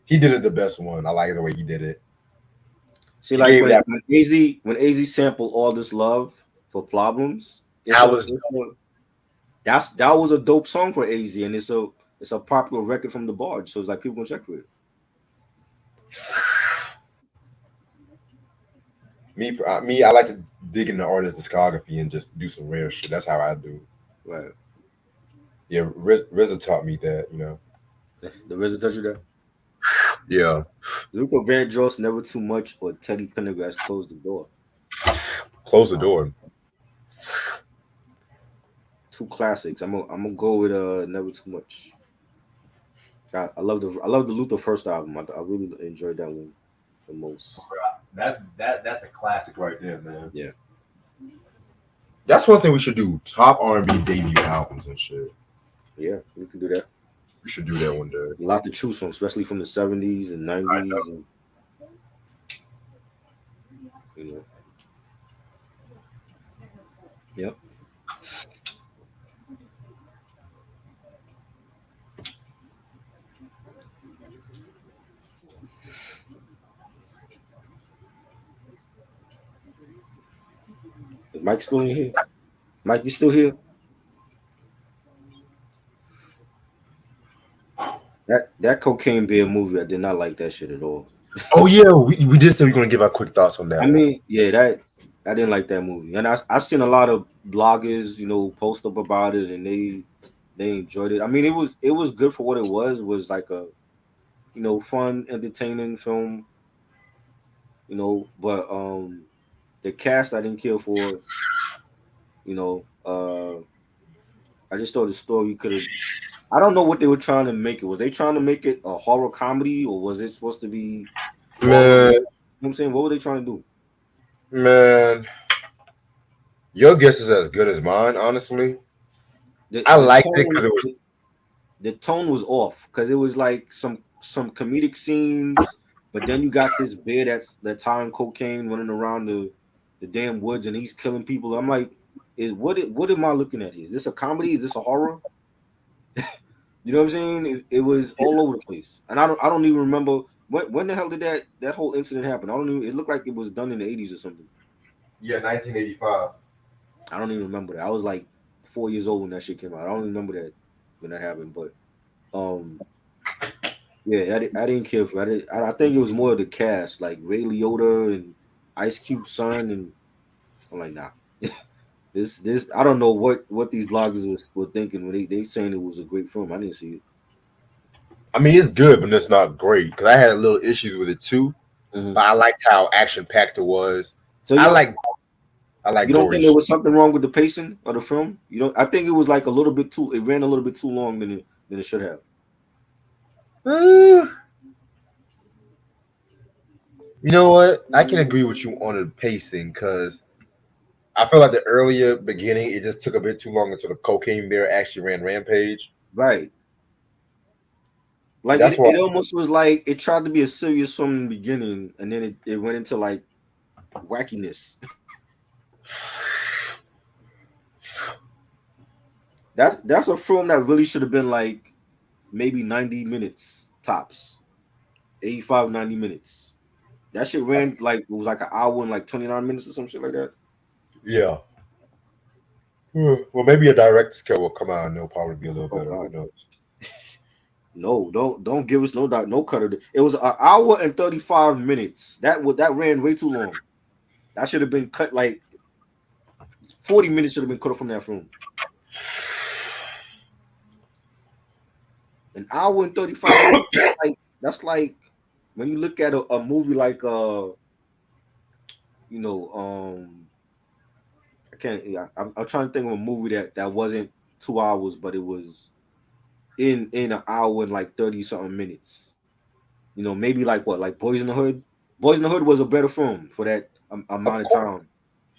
he did it the best one. I like the way he did it. See, He like gave when that. AZ sampled all this love for problems, I was that was a dope song for AZ, and it's a popular record from the Barge, so it's like people gonna check with it. me. I like to dig in the artist's discography and just do some rare shit. That's how I do. Right. Yeah, RZA taught me that. The RZA touch you there. Yeah, Luther Vandross, Never Too Much, or Teddy Pendergrass Closed the Door. close the door. Two classics. I'm gonna go with Never Too Much. I love the Luther first album. I really enjoyed that one the most. That's a classic right there, man. Yeah, That's one thing we should do. Top R&B debut albums and shit. yeah, we can do that. We should do that one day. A lot to choose from, especially from the '70s and I know. '90s, and you know, yep. Is Mike still in here? Mike, you still here? That Cocaine Bear movie, I did not like that shit at all. Oh yeah, we did say we're gonna give our quick thoughts on I that one. mean, yeah, that I didn't like that movie, and I seen a lot of bloggers, post up about it, and they enjoyed it. I mean, it was good for what it was. It was like a fun, entertaining film. But the cast I didn't care for. You know, I just thought the story could have. I don't know what they were trying to make it. Was they trying to make it a horror comedy, or was it supposed to be horror? You know Man, what I'm saying? What were they trying to do? man, your guess is as good as mine. Honestly, The I the liked it because tone it was. the tone was off because it was like some comedic scenes, but then you got this bear that's high cocaine running around the damn woods and he's killing people. I'm like, what am I looking at here? Is this a comedy? Is this a horror? You know what I'm saying? It was all over the place, and I don't even remember when the hell did that whole incident happen. I don't even. It looked like it was done in the '80s or something. Yeah, 1985. I don't even remember that. I was like 4 years old when that shit came out. I don't remember that when that happened, but um. Yeah, I didn't care for. I think it was more of the cast, like Ray Liotta and Ice Cube's son, and I'm like, nah. This I don't know what these bloggers were thinking when they saying it was a great film. I didn't see it. I mean, it's good, but it's not great because I had little issues with it too. Hmm. But I liked how action packed it was. So I like I like you don't gory think there shit. was something wrong with the pacing of the film? You don't. I think it was like a little bit too. It ran a little bit too long than it should have. Uh, you know what? I can agree with you on the pacing because I feel like the earlier beginning it just took a bit too long until the cocaine bear actually ran rampage. Right. Like That's it, why. it almost was like it tried to be a serious film in the beginning, and then it went into like wackiness. That's a film that really should have been like maybe 90 minutes tops. 85, 90 minutes. That shit ran like it was like an hour and like 29 minutes or some shit like that. Yeah. Well, maybe a director's cut will come out and it'll probably be a little Oh better. Who god. knows? No, don't give us no cut of it. It was an hour and 35 minutes. That ran way too long. That should have been cut like 40 minutes should have been cut off from that film. An hour and 35 minutes. That's like when you look at a movie like you know, I can't. I'm trying to think of a movie that wasn't 2 hours, but it was in an hour and like 30 something minutes. You know, maybe like what, like Boys in the Hood. Boys in the Hood was a better film for that Of amount of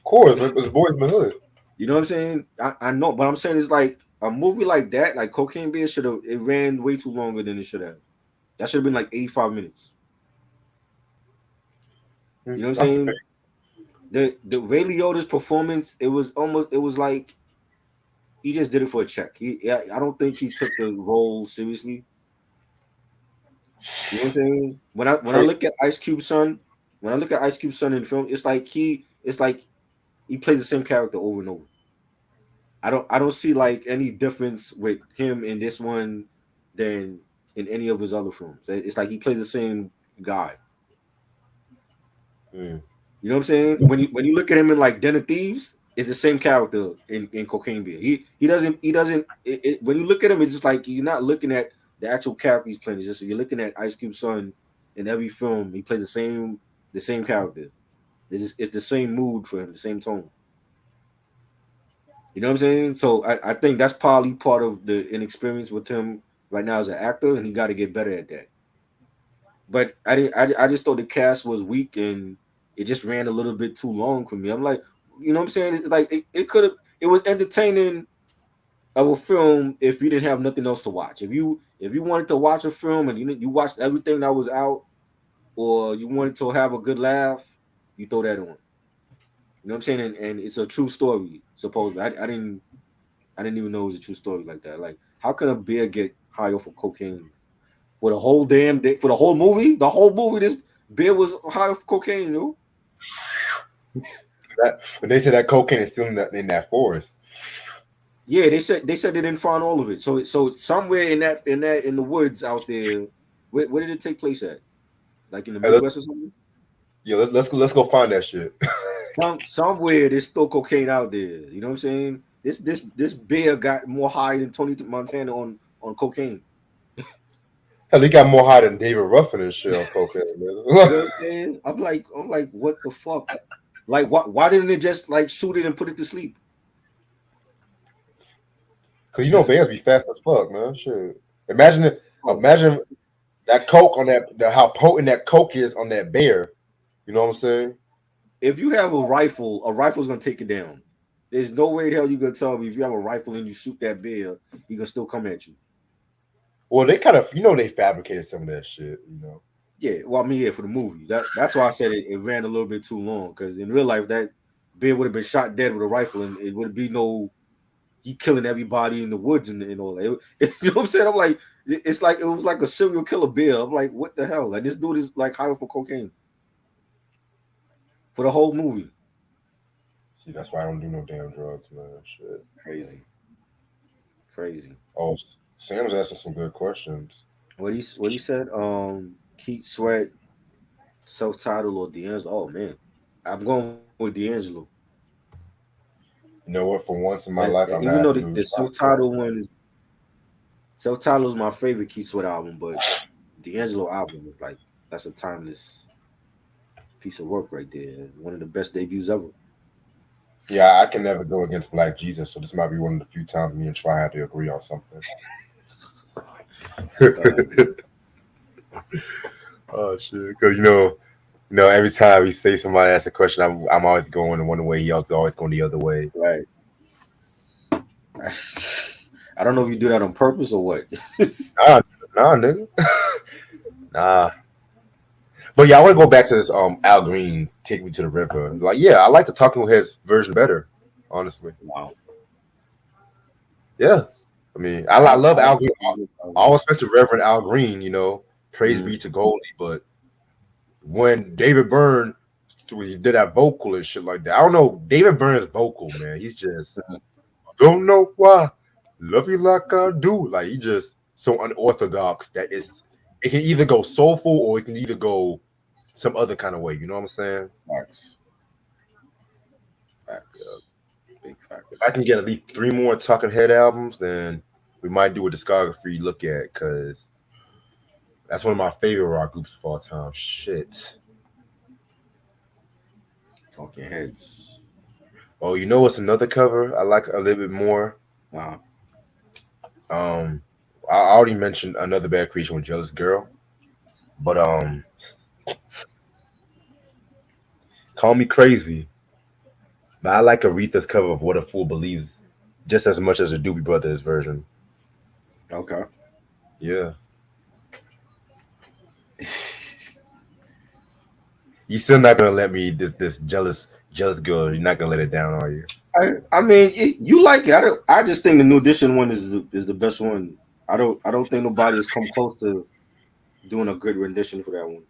course, time. it was Boys in the Hood. You know what I'm saying? I know, but I'm saying it's like a movie like that, like Cocaine Bear should have it ran way too longer than it should have. That should have been like 85 minutes. You know what I'm I feel saying? The Ray Liotta's performance, it was like he just did it for a check. I don't think he took the role seriously. You know what I'm saying? When I crazy. look at Ice Cube son, when I look at Ice Cube son in film, it's like he plays the same character over and over. I don't see like any difference with him in this one than in any of his other films. It's like he plays the same guy. Mm. You know what I'm saying? When you look at him in like Den of Thieves, it's the same character in Cocaine Bear. He doesn't when you look at him, it's just like you're not looking at the actual character he's playing. It's just you're looking at Ice Cube's son in every film. He plays the same character. It's the same mood for him, the same tone. You know what I'm saying? So I think that's probably part of the inexperience with him right now as an actor, and he got to get better at that. But I didn't. I just thought the cast was weak and it just ran a little bit too long for me. I'm like, you know what I'm saying? It's like it could have. It was entertaining of a film if you didn't have nothing else to watch. If you wanted to watch a film and you watched everything that was out, or you wanted to have a good laugh, you throw that on. You know what I'm saying? And it's a true story. Supposedly, I didn't even know it was a true story like that. Like, how can a bear get high off of cocaine for the whole damn day, for the whole movie? The whole movie, this bear was high off cocaine, yo. That when they said that cocaine is still in that forest. Yeah, they said they didn't find all of it. So somewhere in the woods out there, where did it take place at? Like in the Hey, let's Midwest or something? yeah, let's go find that shit. Somewhere there's still cocaine out there. You know what I'm saying? This bear got more high than Tony Montana on cocaine. Hell, he got more high than David Ruffin and shit on cocaine, You man. know what I'm saying? I'm like, what the fuck? Like, why didn't it just like shoot it and put it to sleep? Cause bears be fast as fuck, man. Shit. Imagine it. Oh, Imagine that coke on how potent that coke is on that bear. You know what I'm saying? if you have a rifle's gonna take it down. There's no way the hell you gonna tell me if you have a rifle and you shoot that bear, he gonna still come at you. Well, they kind of they fabricated some of that shit. Yeah, well, I mean, yeah, for the movie. That's why I said it ran a little bit too long because in real life that bear would have been shot dead with a rifle and it would be no he killing everybody in the woods and all that. You know what I'm saying? I'm like, it's like it was like a serial killer bear. I'm like, what the hell? Like this dude is like high for cocaine for the whole movie. See, that's why I don't do no damn drugs, man. Shit. Crazy, crazy. Oh, Sam's asking some good questions. What he said? Keith Sweat, self-titled or D'Angelo. Oh man, I'm going with D'Angelo. You know what? For once in my life, I'm Even not though having to the respond to that. self-titled one is self-titled is my favorite Keith Sweat album, but D'Angelo album is like that's a timeless piece of work right there. It's one of the best debuts ever. Yeah, I can never go against Black Jesus, so this might be one of the few times me and Try have to agree on something. Oh shit! Because every time we say somebody asks a question, I'm always going in one way. He always going the other way. Right. I don't know if you do that on purpose or what. Nah, nah, nigga, nah. But yeah, I want to go back to this. Al Green, Take Me to the River. Like, yeah, I like the Talking Heads version better, honestly. Wow. Yeah, I mean, I love Al Green. I Album. always mention Reverend Al Green. Praise Mhm. be to Goldie. But when David Byrne, when he did that vocal and shit like that, I don't know. David Byrne's vocal, man, he's just don't know why love you like I do. Like he just so unorthodox that it can either go soulful or it can either go some other kind of way. You know what I'm saying? Facts. Yeah. Facts. Big If facts. I can get at least 3 more Talking Head albums, then we might do a discography look at because That's one of my favorite rock groups of all time. Shit. Talking Heads. Oh, you know what's another cover I like a little bit more? Uh, Um, I already mentioned another bad creation with Jealous Girl, but call me crazy, but I like Aretha's cover of What a Fool Believes just as much as the Doobie Brothers version. okay. Yeah, you still not gonna let me this jealous girl. You're not gonna let it down, are you? I mean, you like it. I just think the New Edition one is the best one. I don't think nobody has come close to doing a good rendition for that one.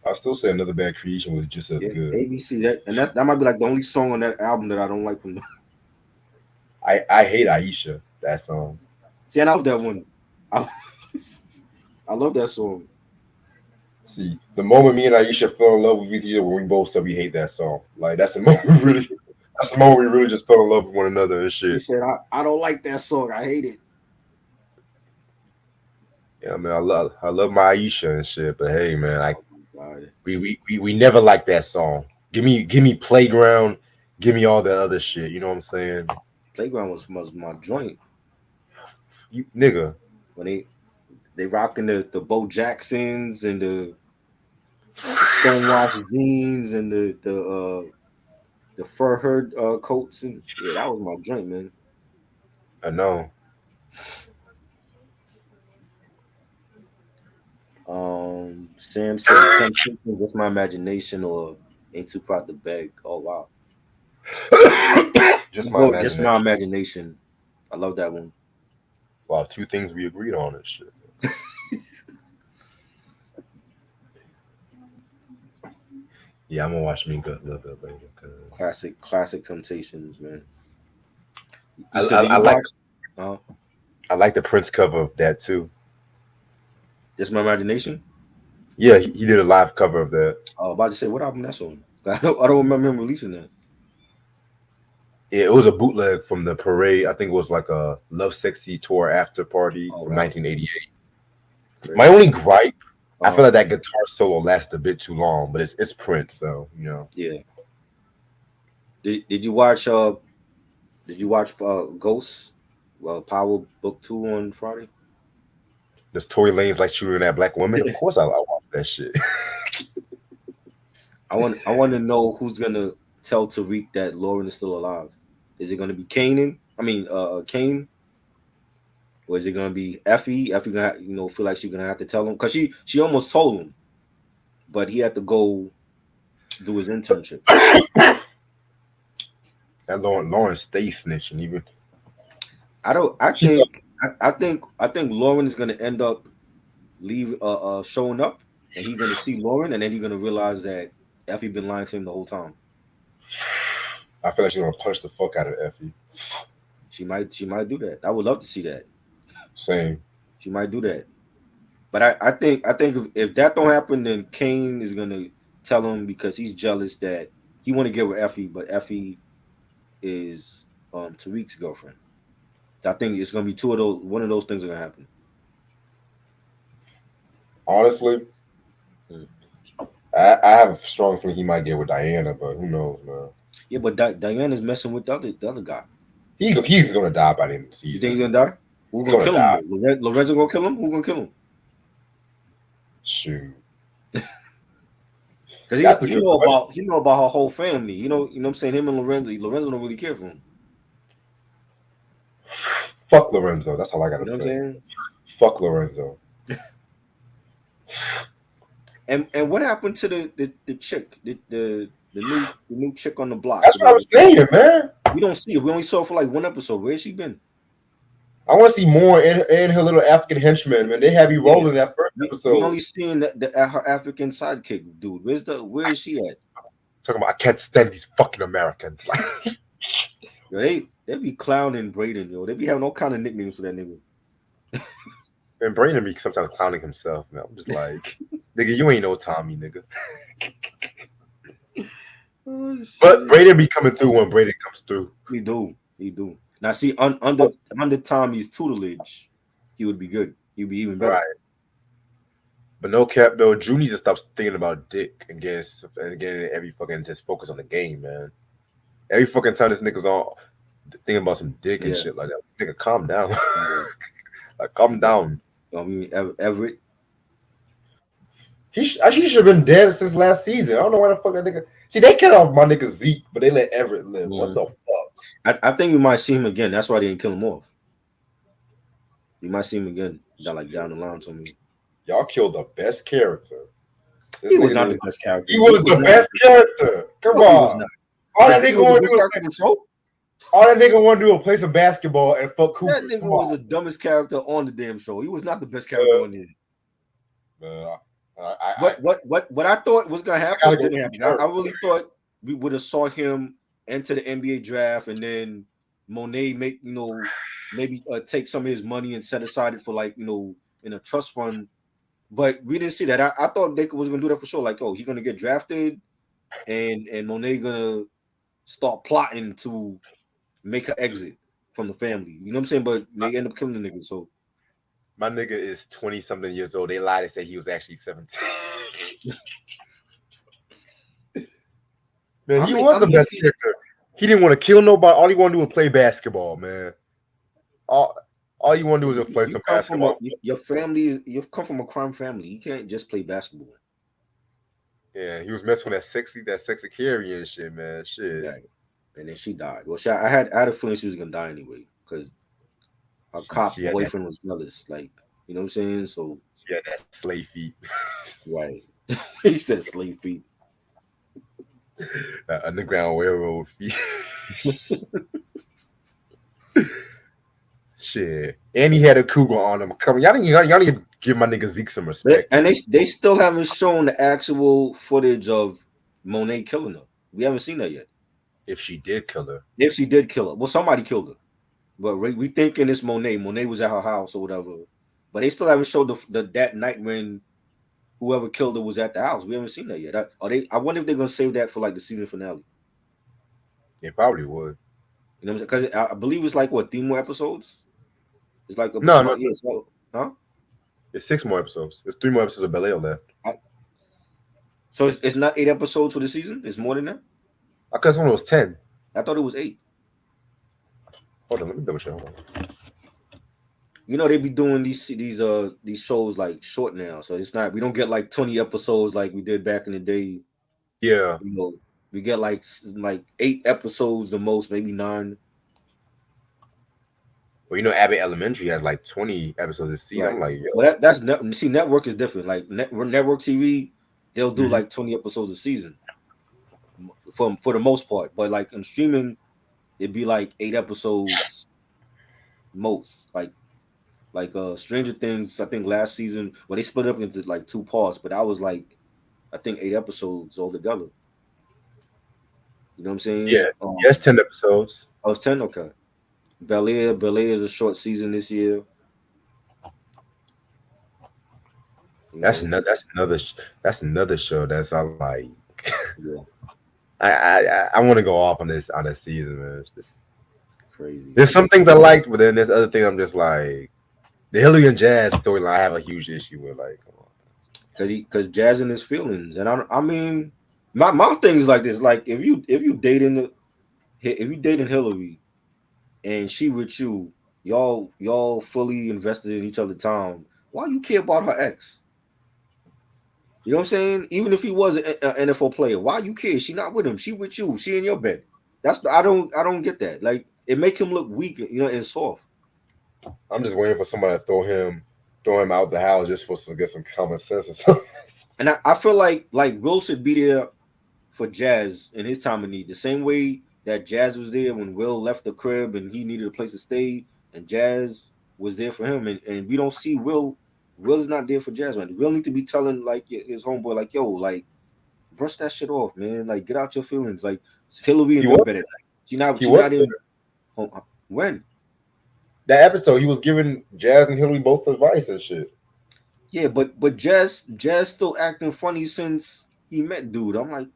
I'll still say another bad creation was just as Yeah, good. ABC that might be like the only song on that album that I don't like from them. I hate Aisha that song. See, and I love that one. I, I love that song. See, the moment me and Aisha fell in love with each other, when we both said we hate that song. Like that's the moment we really, that's the moment we really just fell in love with one another and He shit. said, I don't like that song. I hate it. Yeah, man, I love my Aisha and shit. But hey, man, I Oh my God. we never liked that song. Give me Playground, give me all that other shit. You know what I'm saying? Playground was my joint You nigga, when they rocking the Bo Jacksons and the stonewashed jeans and the fur herd coats, and yeah, that was my joint, man. I know. Sam said Temptations, that's my imagination, or Ain't Too Proud to Beg. Oh wow. Just You my go just my imagination. imagination. I love that one. Wow, two things we agreed on and shit. Yeah, I'm gonna watch me good a little bit later. Cause Classic Temptations, man. You I, said, I, did I you like watch uh I like the Prince cover of that too. Just My Imagination? Yeah, he did a live cover of that. I was about to say, what album that's on? I don't remember him releasing that. Yeah, it was a bootleg from the parade. I think it was like a Love Sexy tour after party Oh from wow, 1988. My crazy. only gripe, I feel Uh like that guitar solo lasted a bit too long, but it's Prince, so you know. yeah. Did you watch Ghosts? Well, Power Book 2 on Friday? Does Tory Lane's like shooting at black women? Of course, I watch that shit. I want to know who's gonna tell Tariq that Lauren is still alive. Is it gonna be Kanan? I mean, Kane, or is it gonna be Effie? Effie gonna feel like she's gonna have to tell him because she almost told him, but he had to go do his internship. That Lauren stays snitching. Even I don't. I she thought, think. I think Lauren is gonna end up showing up, and he's gonna see Lauren, and then he's gonna realize that Effie been lying to him the whole time. I feel like she's gonna punch the fuck out of Effie. She might do that. I would love to see that. Same. She might do that. But I think if that don't happen, then Kane is gonna tell him because he's jealous that he want to get with Effie, but Effie is Tariq's girlfriend. I think it's gonna be two of those. One of those things are gonna happen. Honestly, Mm. I have a strong feeling he might get with Diana, but who knows, man. Yeah, but Diana's messing with the other guy. He's gonna die by the end of the You think season. he's gonna die? Who's He's gonna gonna kill him die. though? Lorenzo gonna kill him? Who's gonna kill him? Shoot, Because that's the he trick know question. about he know about her whole family. You know what I'm saying? Him and Lorenzo don't really care for him. Fuck Lorenzo. That's all I You gotta know what I'm say. saying? Fuck Lorenzo. And what happened to the chick, the new chick on the block? That's what I was saying, man. We don't see her. We only saw her for like one episode. Where's she been? I want to see more in her little African henchman, man. They have you Yeah, rolling that first we episode. only seen her African sidekick dude. Where is she at? Talking about I can't stand these fucking Americans. Like, Yo, they be clowning Braden, yo. They be having all kind of nicknames for that nigga. and Brandon be sometimes clowning himself, man. I'm just like, nigga, you ain't no Tommy, nigga. Oh But shit. Brandon be coming through when Brandon comes through. He do. Now see, under Tommy's tutelage, he would be good. He'd be even better. Right. But no cap though, Drew needs to stop thinking about dick and getting every fucking just focus on the game, man. Every fucking time this nigga's on thinking about some dick and Yeah. shit like that. Nigga, calm down. Yeah. Like, calm down. I mean, Everett. He should have been dead since last season. I don't know why the fuck that nigga. See, they cut off my nigga Zeke, but they let Everett live. What Mm. the fuck? I think we might see him again. That's why they didn't kill him off. We might see him again down the line. To me, Y'all killed the best character. This he was nigga not the did. best character. He Zeke was was the not. best character. Come No, he was on. not. All You that think he nigga was the want to best do is character in the show? all that nigga want to do is play some basketball and fuck That Coopers. nigga Come was on. the dumbest character on the damn show. He was not the best character on there. Uh, I What I thought was gonna gotta happen go didn't with happen. Dirk. I really thought we would have saw him enter the NBA draft and then Monet make maybe take some of his money and set aside it for like in a trust fund. But we didn't see that. I thought they was gonna do that for sure. Like, oh, he's gonna get drafted and Monet gonna start plotting to make her exit from the family. You know what I'm saying? But they end up killing the nigga. So My nigga is 20 something years old. They lied and said he was actually 17. Man, he was I the mean, best character. He didn't want to kill nobody. All he wanted to do was play basketball, man. All, all you want to do is just play you some come from basketball. your family. You've come from a crime family. You can't just play basketball. Yeah, he was messing with that sexy carry and shit, man. Shit. Right. And then she died. Well, I had a feeling she was gonna die anyway because her cop She had that boyfriend was jealous. Like, you know what I'm saying? So she had that slave feet. right. He said slave feet. That underground railroad feet. Shit. And he had a cougar on him. Come on, y'all need to give my nigga Zeke some respect. And they still haven't shown the actual footage of Monet killing her. We haven't seen that yet. If she did kill her. If she did kill her, well, somebody killed her. But we thinking it's Monet. Monet was at her house or whatever. But they still haven't showed the that night when whoever killed her was at the house. We haven't seen that yet. I wonder if they're gonna save that for like the season finale. They probably would. You know what I'm saying? Because I believe it's like what 3 more episodes. It's like No, no, yeah. So, huh? it's 6 more episodes. There's 3 more episodes of Bel left. So it's not 8 episodes for the season. It's more than that. I could have sworn it was 10. I thought it was 8. Hold on, let me double check. Hold on. They be doing these shows like short now, so it's not we don't get like 20 episodes like we did back in the day. Yeah. We get like 8 episodes the most, maybe 9. Well, Abbott Elementary has like 20 episodes this season. Right. I'm like, yo. Well, see, network is different. Like network TV, they'll do Mhm. like 20 episodes a season for the most part. But like in streaming, it'd be like 8 episodes most. Like Stranger Things, I think last season, well, they split up into like 2 parts, but I was like, I think 8 episodes altogether. You know what I'm Yeah. saying? Yes, 10 episodes. I was 10. Okay. Bel Air is a short season this year. That's another show that's I like. Yeah, I want to go off on this season, man. It's just, crazy. there's some things I liked, but then there's other things I'm just like the Hillary and Jazz storyline. I have a huge issue with. Like, come on. Because Jazz in his feelings, and I mean, my thing is like this: like if you dating Hillary, and she with you, y'all fully invested in each other time. Why you care about her ex? You know what I'm saying? Even if he was an NFL player, why you care? She not with him. She with you. She in your bed. I don't get that. Like it make him look weak, and soft. I'm just waiting for somebody to throw him out the house just for to get some common sense or something. And I feel like Will should be there for Jazz in his time of need. The same way that Jazz was there when Will left the crib and he needed a place to stay, and Jazz was there for him. And we don't see Will. Will is not there for Jazz right now. Will need to be telling like his homeboy, like, yo, like brush that shit off, man. Like get out your feelings. Like Hillary He in your was bed at night. he She was not in when? that episode. He was giving Jazz and Hillary both advice and shit. Yeah, but Jazz still acting funny since he met dude. I'm like,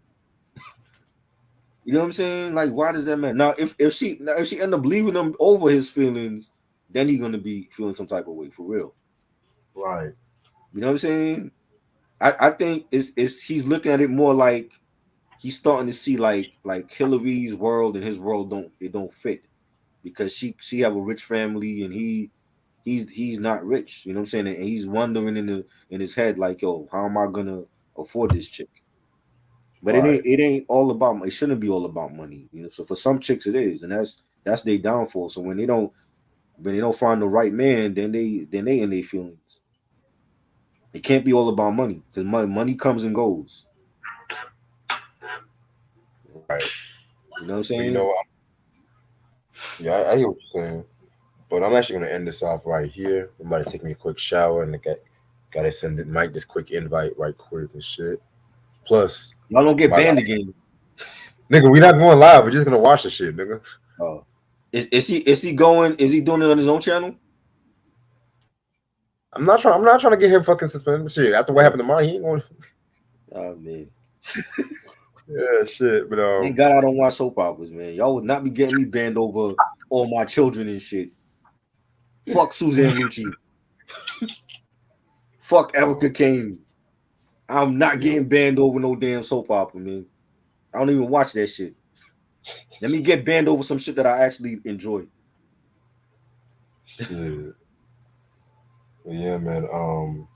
you know what I'm saying? Like, why does that matter? Now, if she end up leaving him over his feelings, then he's gonna be feeling some type of way for real. Right. You know what I'm saying? I think it's he's looking at it more like he's starting to see like Hillary's world and his world don't fit because she have a rich family and he's not rich. You know what I'm saying? And he's wondering in his head like, yo, how am I gonna afford this chick? But Right. it ain't all about. It shouldn't be all about money. You know. So for some chicks it is, and that's their downfall. So when they don't find the right man, then they in their feelings. It can't be all about money because money comes and goes. Right. You know what I'm But you saying? know what? Yeah, I hear what you're saying. But I'm actually gonna end this off right here. I'm about to take me a quick shower and gotta send it Mike this quick invite right quick and shit. Plus, Y'all don't get my banned again. nigga, we not going live. We're just gonna watch the shit, nigga. Oh, is he going? Is he doing it on his own channel? I'm not trying to get him fucking suspended. Shit, after what happened to mine, he ain't going. Oh man, Yeah, shit. But thank God I don't watch soap operas, man. Y'all would not be getting me banned over all my children and shit. Fuck Suzanne Lucci. Fuck Erica Kane. I'm not yo, getting banned over no damn soap opera, man. I don't even watch that shit. Let me get banned over some shit that I actually enjoy. shit. But yeah, man. I'm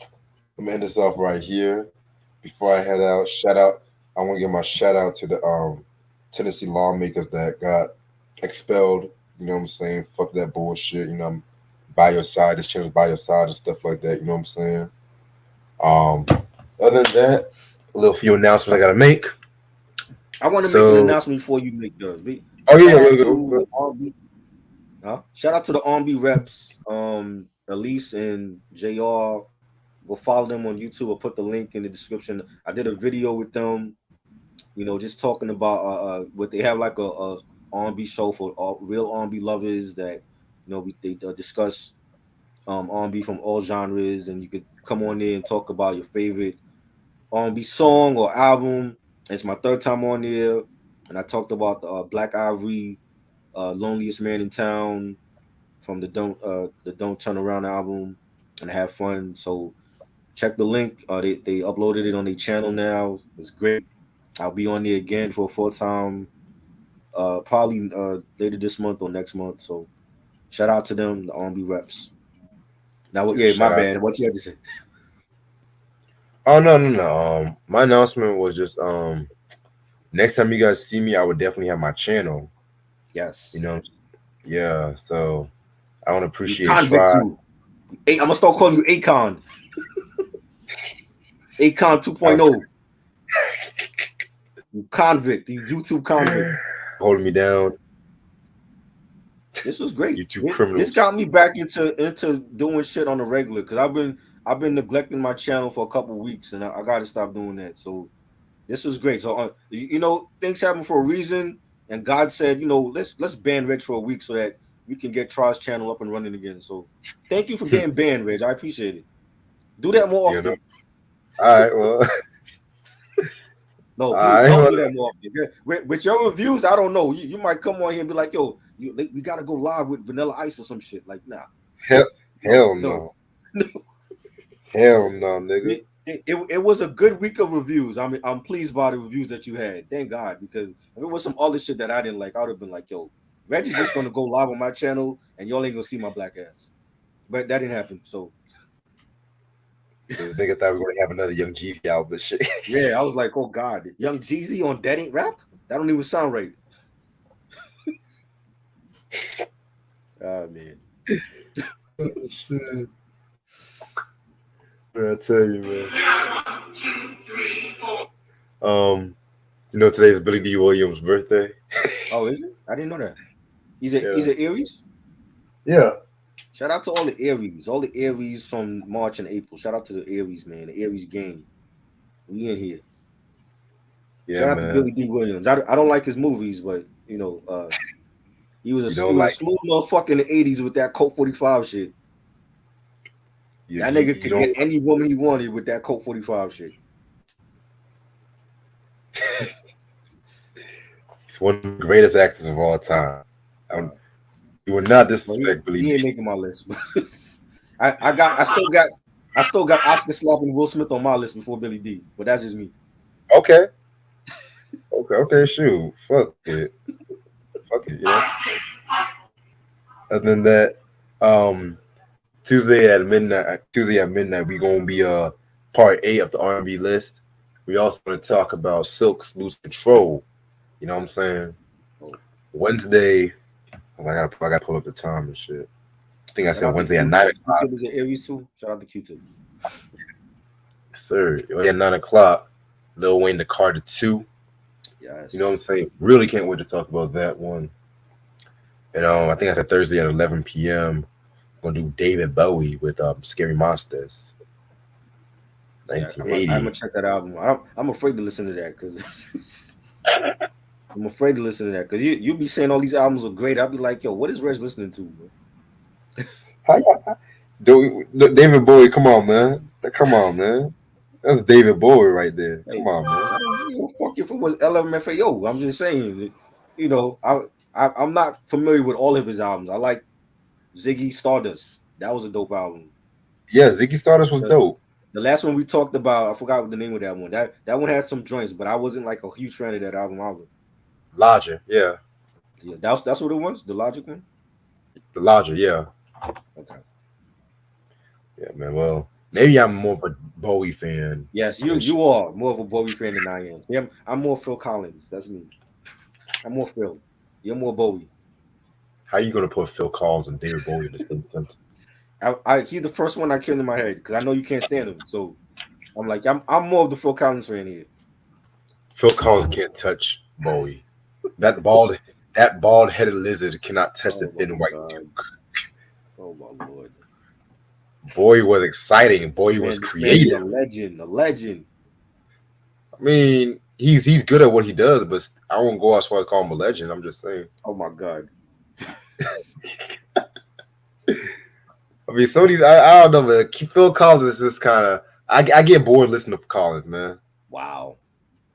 gonna end this off right here. Before I head out, shout out. I want to give my shout out to the Tennessee lawmakers that got expelled. You know what I'm saying? Fuck that bullshit. You know, I'm by your side. This channel's by your side and stuff like that. You know what I'm saying? Um, other than that, a little few announcements I gotta make. I want to make an So, announcement before you make yours. oh Shout yeah, out yeah, to go. the R&B. Huh? Shout out to the R&B reps, Elise and JR. Go follow them on YouTube. I'll put the link in the description. I did a video with them, just talking about what they have like a R&B show for real R&B lovers that they discuss R&B from all genres, and you could come on there and talk about your favorite R&B song or album. It's my third time on there, and I talked about Black Ivory, Loneliest Man in Town from the Don't Turn Around album, and have fun. So check the link. They uploaded it on their channel now. It's great. I'll be on there again for a full time, probably later this month or next month. So shout out to them, the R&B reps. Now, Yeah, yeah, my shout out. bad. What you had to say? Oh no, no, no. My announcement was just next time you guys see me, I would definitely have my channel. You Yes, know, yeah. So I want to you appreciate convict try. you. I'm gonna start calling you Akon. Akon I'm 2.0. You convict. You YouTube convict. holding me down. This was great. You two This criminals. got me back into doing shit on the regular because I've been neglecting my channel for a couple of weeks and I got to stop doing that. So this was great. So things happen for a reason, and God said, let's ban Reg for a week so that we can get Charles channel up and running again. So thank you for getting banned, Reg. I appreciate it. Do that more You know. often. All right. Well. No, All please right. don't Well. do that more often. Yeah, with your reviews, I don't know. You might come on here and be like, yo, we gotta go live with Vanilla Ice or some shit. Like, nah, Hell, no, hell no, no. no. Hell no, nigga. It was a good week of reviews. I mean, I'm pleased by the reviews that you had. Thank God, because if it was some other shit that I didn't like, I would have been like, yo, Reggie's just gonna go live on my channel and y'all ain't gonna see my black ass. But that didn't happen. So The nigga thought we were gonna have another Young Jeezy out, but shit. yeah, I was like, oh God, Young Jeezy on That Ain't Rap? That don't even sound right. Oh man. Shit. Man, I tell you, man. Today's Billy D. Williams' birthday. Oh, is it? I didn't know that. He's Yeah. an Aries. Yeah. Shout out to all the Aries from March and April. Shout out to the Aries, man, the Aries gang. We in here. Yeah, Shout out to man. Billy D. Williams. I don't like his movies, but he You was don't a like smooth motherfucker in the '80s with that Colt 45 shit. That nigga you could don't get any woman he wanted with that Colt 45 shit. He's one of the greatest actors of all time. Uh, You would not well, disrespect Billy he D. ain't making my list. I still got I still got Oscar slapping Will Smith on my list before Billy D, but that's just me. Okay, okay. Shoot, fuck it, fuck it. Other than that, um, Tuesday at midnight, we gonna be part 8 of the R&B list. We also gonna talk about Silk's "Lose Control." You know what I'm saying? Oh, Wednesday, I gotta pull up the time and shit. I think I shout said out to Wednesday at 9 Q-Tip. o'clock. Q-Tip is in Aries too. Shout out to Q-Tip. Sir, at 9 o'clock, Lil Wayne the Carter 2. You know what I'm Yes. saying? Really can't wait to talk about that one. And I think I said Thursday at 11 p.m. I'm gonna do David Bowie with Scary Monsters, Yeah, I'm 1980. gonna check that album. I'm afraid to listen to that because I'm afraid to listen to that because you be saying all these albums are great. I'll be like, yo, what is Reg listening to, bro? How David Bowie, come on, man. Come on, man. That's David Bowie right there. Come Hey, on, man. I don't give a fuck if it was LMFAO. I'm just saying, you know, I'm not familiar with all of his albums. I like Ziggy Stardust. That was a dope album. Yeah, Ziggy Stardust was The, dope. the last one we talked about, I forgot what the name of that one. That one had some joints, but I wasn't like a huge fan of that album either. Lodger, yeah. Yeah, that's what it was. The Logic one. The Lodger, yeah. Okay. Yeah, man. Well, maybe I'm more of a Bowie fan Yes, than you are more of a Bowie fan than I am. Yeah, I'm more Phil Collins. That's me. I'm more Phil. You're more Bowie. how you gonna put Phil Collins and David Bowie in the same sentence? He's the first one that came to my head because I know you can't stand him. So I'm like, I'm more of the Phil Collins fan here. Phil Collins can't touch Bowie. That bald that bald headed lizard cannot touch the Oh my thin white god. duke. Oh my lord. Bowie was exciting. Bowie was This man is a creative. legend. A legend. I mean, he's good at what he does, but I won't go as far as call him a legend. I'm just saying. Oh my god. I mean, some of these I don't know, man. Phil Collins is just kind of I get bored listening to Collins, man. Wow.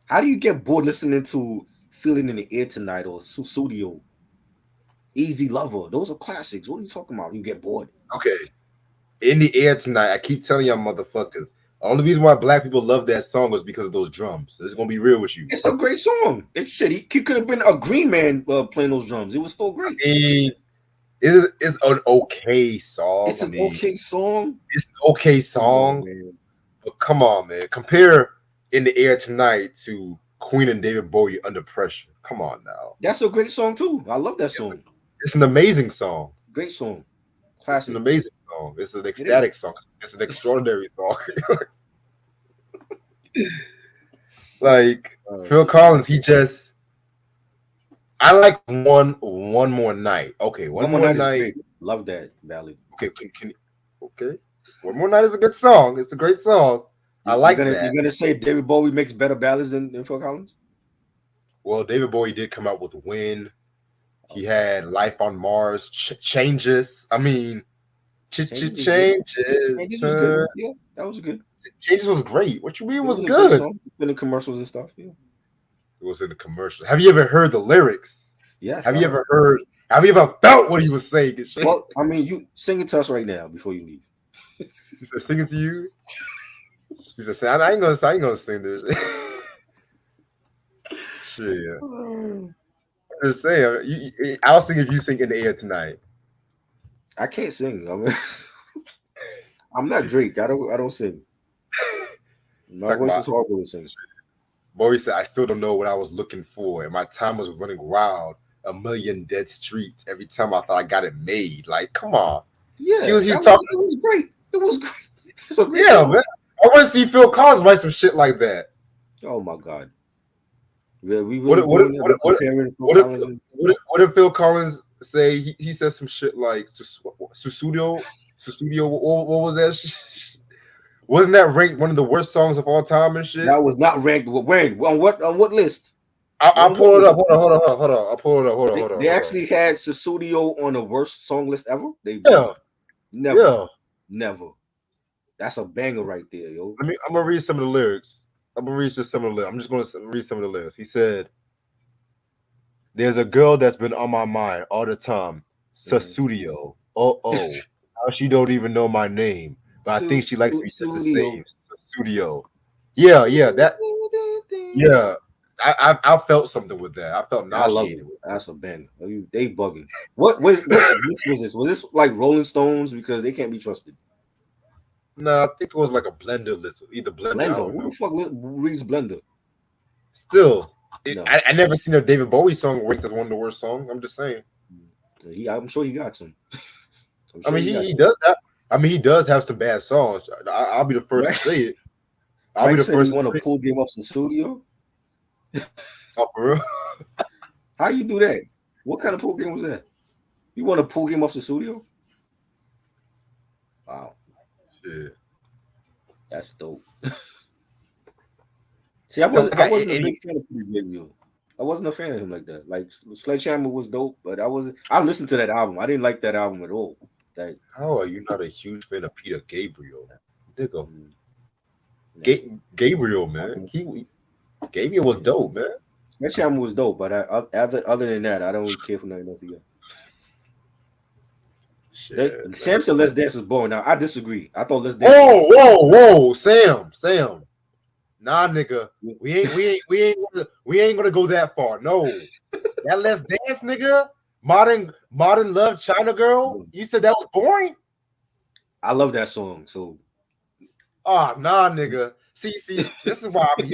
How do you get bored listening to Feeling in the Air Tonight or Studio? Easy Lover. Those are classics. What are you talking about? You get bored. Okay, in the air tonight. I keep telling y'all, motherfuckers. The only reason why black people love that song was because of those drums. It's gonna be real with you. It's a great song. It's shitty. He could have been a green man playing those drums. It was still great. I mean, it's an okay song. It's I an mean, okay song. it's an okay Come on, song. man. But come on, man. Compare In the Air Tonight to Queen and David Bowie Under Pressure. Come on now. That's a great song too. I love that song. It's an amazing song. Great song. It's an Classic. amazing song. It's an It is. ecstatic song. It's an extraordinary song. Like Phil Collins, I like one more night. Okay, one One More more Night is night. great. Love that ballad. Okay, okay. One more night is a good song. It's a great song. I like You're that. gonna say David Bowie makes better ballads than Phil Collins? Well, David Bowie did come out with Win. He had Life on Mars, Changes. I mean, Changes was good. Changes. Changes was good. Yeah, that was good. Changes was great. What you mean It was was a great good? song. Been in commercials and stuff. Yeah. It was in the commercial. Have you ever heard the lyrics? Yes. Have you ever heard? Have you ever felt what he was saying? And shit? Well, I mean, you sing it to us right now before you leave. He said, "Sing it to you." He said, I ain't gonna sing this." Shit. I'm just saying. I'll sing if you sing In the Air Tonight. I can't sing. I mean, I'm not Drake. I don't sing. My Talk voice about is horrible to sing. Bowie said, "I still don't know what I was looking for, and my time was running wild. A million dead streets. Every time I thought I got it made. Like, come on." Yeah, He was it talking. was great. It was great. It's a great Yeah, song. man. I want to see Phil Collins write some shit like that. Oh my god. We What really if, what if, doing that? what We if, what if, comparing Phil what if, Collins and what if Phil Collins say he says some shit like Susudio? What was that? Wasn't that ranked one of the worst songs of all time and shit? that was not ranked. When on what list? I'll On what pull it list? up. Hold on. I'll pull it up. They actually had Susudio on the worst song list ever. They Yeah, never, yeah. never. That's a banger right there, yo. I'm gonna read some of the lyrics. I'm gonna read just some of the lyrics. I'm just gonna read some of the lyrics. He said, "There's a girl that's been on my mind all the time. Mhm. Susudio. Oh, how she don't even know my name. but I think she likes to be just the Studio. same. Studio. Yeah, yeah, that yeah. I felt something with that. I felt I love nauseated it. with it. That's a bang. They bugging. What list was this? Was this like Rolling Stones? Because they can't be trusted. No, I think it was like a blender list, either blender. I Blender. don't Who the know. fuck reads Blender? Still, No. I never seen a David Bowie song ranked as one of the worst songs. I'm just saying. I'm sure he got some. I'm I sure mean, he got he some. does have. I mean, he does have some bad songs. I'll be the first to Right. say it. I'll be Mike the said he first to want to say it. pull game up the studio. Oh, for real? How you do that? What kind of pool game was that? You want to pull game off the studio? Wow, Shit. that's dope. See, I wasn't a big fan of Pretty Gabriel. I wasn't a fan of him like that. Like Sledgehammer was dope, but I wasn't. I listened to that album. I didn't like that album at all. That How are you not a huge fan of Peter Gabriel? Nigga, mm, nah. Gabriel, man. Gabriel was dope, man. Sledgehammer was dope, but other than that, I don't really care for nothing else again. Shit, man. Sam said Let's Dance is boring. Now I disagree. I thought Let's Dance was Whoa, Sam. Nah, nigga. We ain't gonna go that far. No. That Let's Dance, nigga. Modern Love, China Girl. You said that was boring? I love that song. So Oh, nah, nigga. See, this is why I'm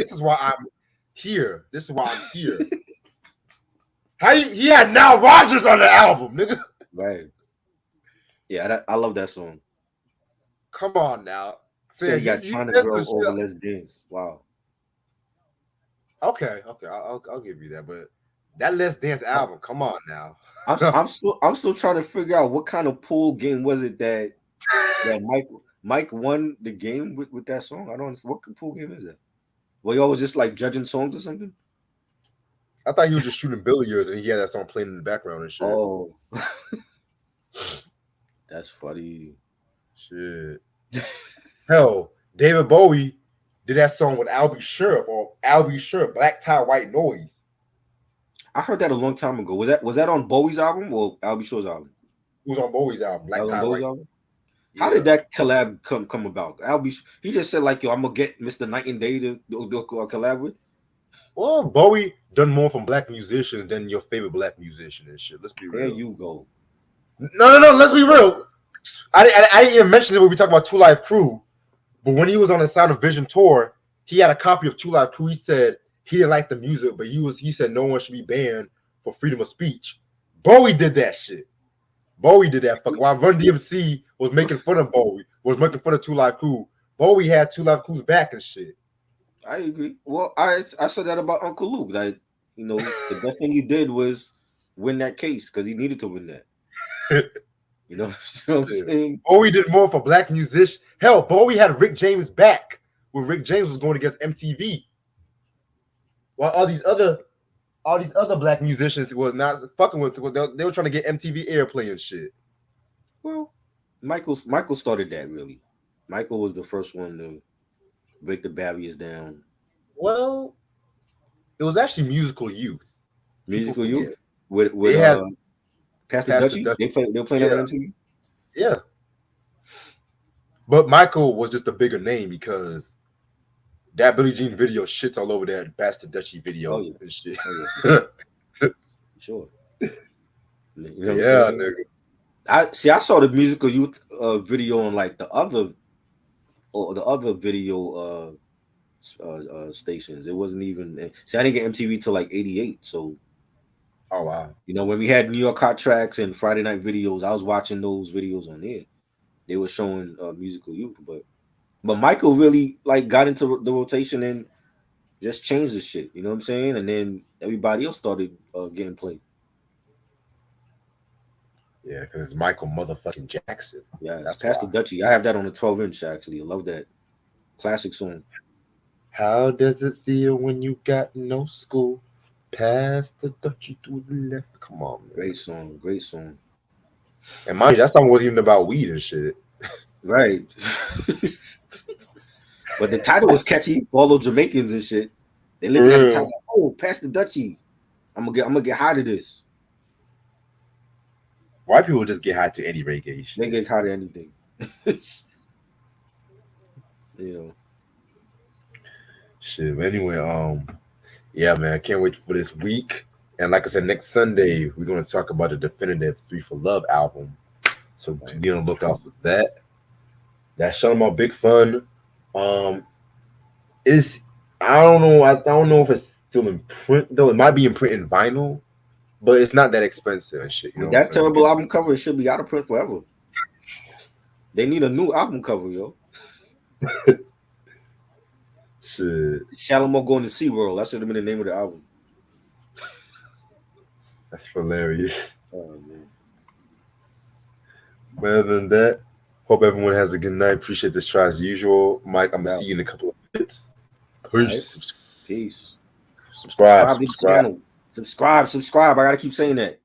here. This is why I'm here. He had Now Rogers on the album, nigga. right, yeah, I love that song. Come on now. So Fam, you got he China said some Girl over shit. Let's Dance. Wow. Okay, I'll give you that, but that Let's Dance album, come on now. I'm still trying to figure out what kind of pool game was it that Mike won the game with that song. I don't understand. What pool game is that? Well, y'all was just like judging songs or something. I thought he was just shooting billiards and he had that song playing in the background and shit. Oh, that's funny. Shit. Hell, David Bowie did that song with Albie Sheriff, Black Tie White Noise. I heard that a long time ago. Was that on Bowie's album or Albie Shaw's album? It was on Bowie's album, That Black was on Tie Bowie's White. album. Yeah. How did that collab come about? He just said like, yo, I'm gonna get Mr. Night and Day to collab with. Well, Bowie done more from black musicians than your favorite black musician and shit. Let's be real. There you go. No. Let's be real. I didn't even mention it when we talk about Two Live Crew, but when he was on the Sound of Vision tour, he had a copy of Two Live Crew. He said he didn't like the music, but he said no one should be banned for freedom of speech. Bowie did that shit. Bowie did that. While Run DMC was making fun of Bowie, was making fun of Two Live Crew, Bowie had Two Live Crew's back and shit. I agree. Well, I said that about Uncle Luke. Like, the best thing he did was win that case because he needed to win that. You know what I'm saying? Bowie did more for black musicians. Hell, Bowie had Rick James back when Rick James was going against MTV. While all these other black musicians was not fucking with. They were trying to get MTV airplay and shit. Well, Michael started that really. Michael was the first one to break the barriers down. Well, it was actually Musical Youth. Musical Youth with Pastor Pastor Dutchie. They were playing yeah. that on MTV. Yeah. But Michael was just a bigger name because that Billie Jean video shits all over that Pastor Dutchie video and shit. Oh, yeah. Sure. You know what I'm saying? Nigga. I saw the Musical Youth video on like the other video stations. It wasn't even I didn't get MTV till like 88. So oh wow. When we had New York Hot Tracks and Friday Night Videos, I was watching those videos on there. They were showing Musical Youth, but Michael really like got into the rotation and just changed the shit. You know what I'm saying? And then everybody else started getting played. Yeah, because it's Michael motherfucking Jackson. Yeah, it's Pastor Dutchie. I have that on a 12-inch actually. I love that classic song. How does it feel when you got no school? Pass the Dutchie to the left. Come on, man. Great song. And mind you, that song wasn't even about weed and shit. Right. But the title was catchy for all those Jamaicans and shit. They looking at the title, oh, Pass the Dutchie. I'm gonna get high to this. White people just get high to any reggae shit. They get high to anything. You know. Shit. But anyway, yeah, man, I can't wait for this week. And like I said, next Sunday we're gonna talk about the definitive Three for Love album. So to Right. be on the lookout for that. That's Shalamar Big Fun. Um, is I don't know. I don't know if it's still in print though. It might be in print in vinyl, but it's not that expensive and shit. You know With what I'm that saying? You terrible can album cover, it should be out of print forever. They need a new album cover, yo. shit. Shalamar going to SeaWorld. That should have been the name of the album. That's hilarious. Oh man. But other than that, hope everyone has a good night. Appreciate this try as usual. Mike, I'm gonna see Doubt. you in a couple of minutes. All right. Peace. Peace. Subscribe. Subscribe to the Subscribe. channel. Subscribe. I gotta keep saying that.